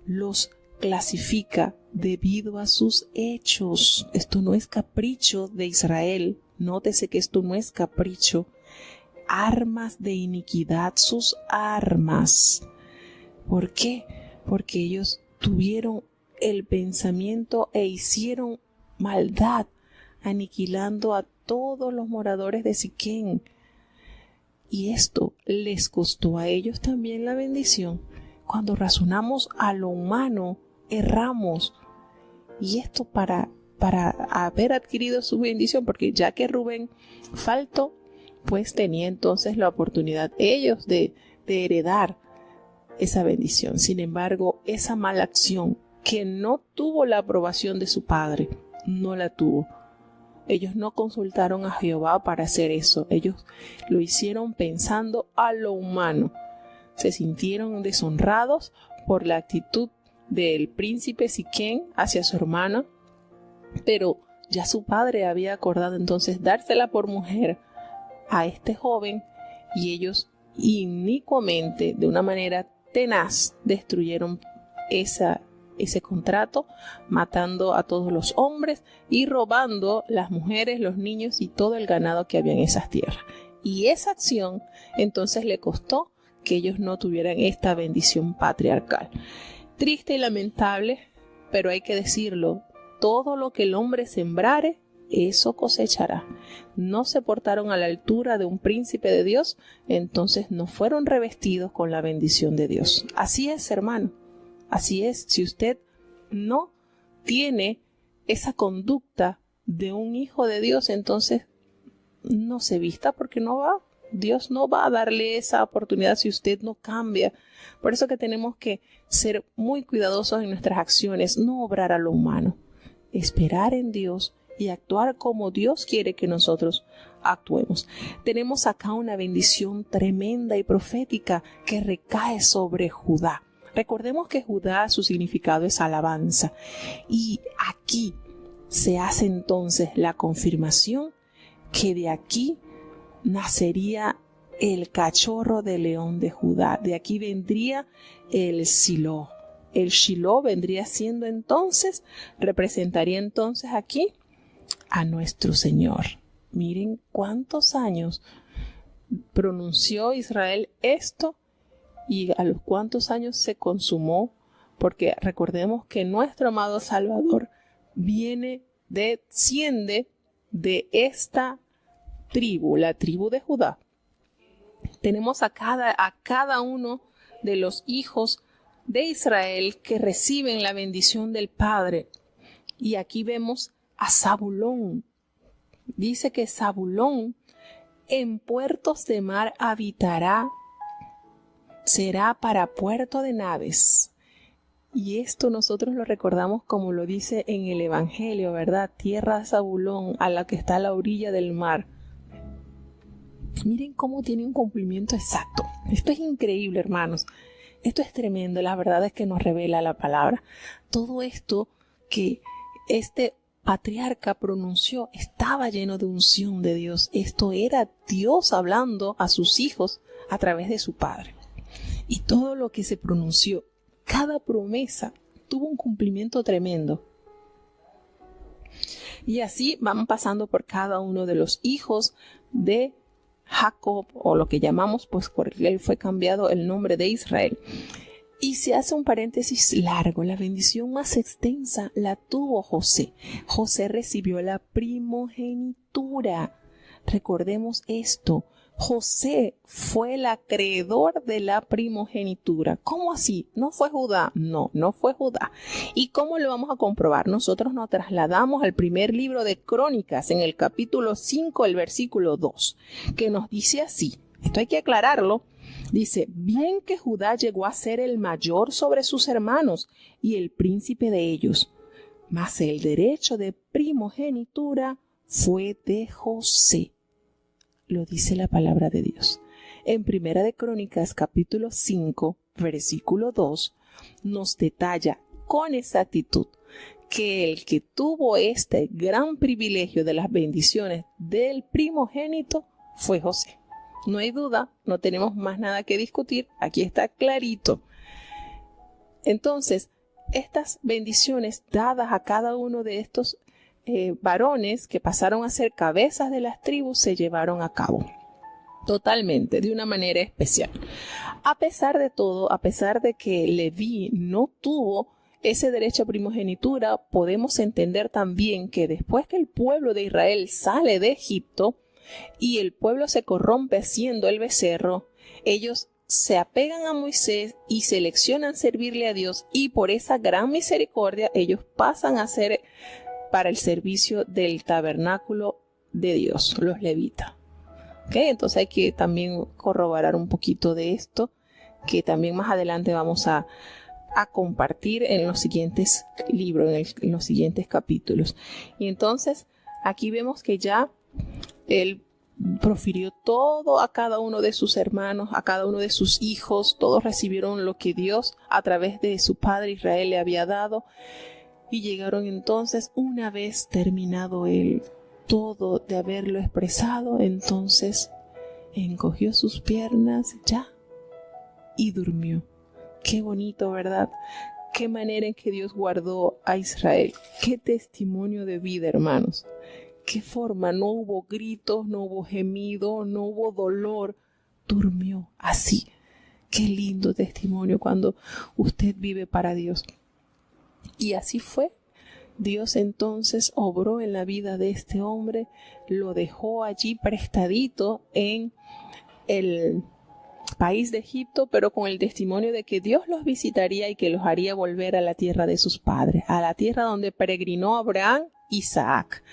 los clasifica debido a sus hechos. Esto no es capricho de Israel. Nótese que esto no es capricho. Armas de iniquidad, sus armas. ¿Por qué? Porque ellos tuvieron el pensamiento e hicieron maldad, aniquilando a todos los moradores de Siquén. Y esto les costó a ellos también la bendición. Cuando razonamos a lo humano, erramos. Y esto para haber adquirido su bendición, porque ya que Rubén faltó, pues tenía entonces la oportunidad ellos de heredar esa bendición. Sin embargo, esa mala acción que no tuvo la aprobación de su padre, no la tuvo. Ellos no consultaron a Jehová para hacer eso. Ellos lo hicieron pensando a lo humano. Se sintieron deshonrados por la actitud del príncipe Siquén hacia su hermana, pero ya su padre había acordado entonces dársela por mujer a este joven, y ellos inicuamente, de una manera tenaz, destruyeron ese contrato, matando a todos los hombres y robando las mujeres, los niños y todo el ganado que había en esas tierras. Y esa acción entonces le costó que ellos no tuvieran esta bendición patriarcal. Triste y lamentable, pero hay que decirlo: todo lo que el hombre sembrare, eso cosechará. No se portaron a la altura de un príncipe de Dios, entonces no fueron revestidos con la bendición de Dios. Así es, hermano. Así es. Si usted no tiene esa conducta de un hijo de Dios, entonces no se vista, porque no va Dios no va a darle esa oportunidad si usted no cambia. Por eso que tenemos que ser muy cuidadosos en nuestras acciones, no obrar a lo humano, esperar en Dios y actuar como Dios quiere que nosotros actuemos. Tenemos acá una bendición tremenda y profética que recae sobre Judá. Recordemos que Judá, su significado es alabanza. Y aquí se hace entonces la confirmación que de aquí nacería el cachorro de león de Judá. De aquí vendría el Silo. El Shiloh vendría siendo entonces, representaría entonces aquí a nuestro Señor. Miren cuántos años pronunció Israel esto y a los cuántos años se consumó, porque recordemos que nuestro amado Salvador desciende de esta tribu, la tribu de Judá. Tenemos a cada uno de los hijos de Israel que reciben la bendición del Padre. Y aquí vemos a Zabulón. Dice que Zabulón en puertos de mar habitará, será para puerto de naves. Y esto nosotros lo recordamos como lo dice en el Evangelio, ¿verdad? Tierra de Zabulón, a la que está a la orilla del mar. Miren cómo tiene un cumplimiento exacto. Esto es increíble, hermanos. Esto es tremendo. La verdad es que nos revela la palabra. Todo esto que este patriarca pronunció estaba lleno de unción de Dios. Esto era Dios hablando a sus hijos a través de su Padre. Y todo lo que se pronunció, cada promesa tuvo un cumplimiento tremendo. Y así van pasando por cada uno de los hijos de Jacob, o lo que llamamos, pues por él fue cambiado el nombre de Israel. Y se hace un paréntesis largo. La bendición más extensa la tuvo José. José recibió la primogenitura. Recordemos esto. José fue el acreedor de la primogenitura. ¿Cómo así? ¿No fue Judá? No, no fue Judá. ¿Y cómo lo vamos a comprobar? Nosotros nos trasladamos al primer libro de Crónicas, en el capítulo 5, el versículo 2, que nos dice así. Esto hay que aclararlo. Dice, bien que Judá llegó a ser el mayor sobre sus hermanos y el príncipe de ellos, mas el derecho de primogenitura fue de José. Lo dice la palabra de Dios. En Primera de Crónicas, capítulo 5, versículo 2, nos detalla con exactitud que el que tuvo este gran privilegio de las bendiciones del primogénito fue José. No hay duda, no tenemos más nada que discutir, aquí está clarito. Entonces, estas bendiciones dadas a cada uno de estos varones que pasaron a ser cabezas de las tribus se llevaron a cabo totalmente, de una manera especial. A pesar de todo, a pesar de que Leví no tuvo ese derecho a primogenitura, podemos entender también que después que el pueblo de Israel sale de Egipto y el pueblo se corrompe haciendo el becerro, ellos se apegan a Moisés y seleccionan servirle a Dios, y por esa gran misericordia ellos pasan a ser para el servicio del tabernáculo de Dios, los levitas. ¿Okay? Entonces hay que también corroborar un poquito de esto, que también más adelante vamos a compartir en los siguientes libros, en los siguientes capítulos. Y entonces aquí vemos que ya él profirió todo a cada uno de sus hermanos, a cada uno de sus hijos. Todos recibieron lo que Dios a través de su padre Israel le había dado. Y llegaron entonces, una vez terminado él todo de haberlo expresado, entonces encogió sus piernas ya y durmió. Qué bonito, ¿verdad? Qué manera en que Dios guardó a Israel. Qué testimonio de vida, hermanos. Qué forma, no hubo gritos, no hubo gemido, no hubo dolor. Durmió así. Qué lindo testimonio cuando usted vive para Dios. Y así fue. Dios entonces obró en la vida de este hombre, lo dejó allí prestadito en el país de Egipto, pero con el testimonio de que Dios los visitaría y que los haría volver a la tierra de sus padres, a la tierra donde peregrinó Abraham, Isaac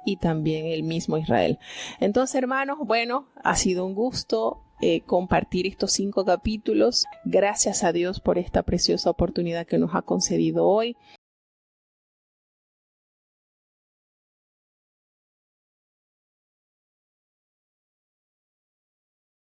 y también el mismo Israel. Entonces, hermanos, bueno, ha sido un gusto compartir estos 5 capítulos. Gracias a Dios por esta preciosa oportunidad que nos ha concedido hoy.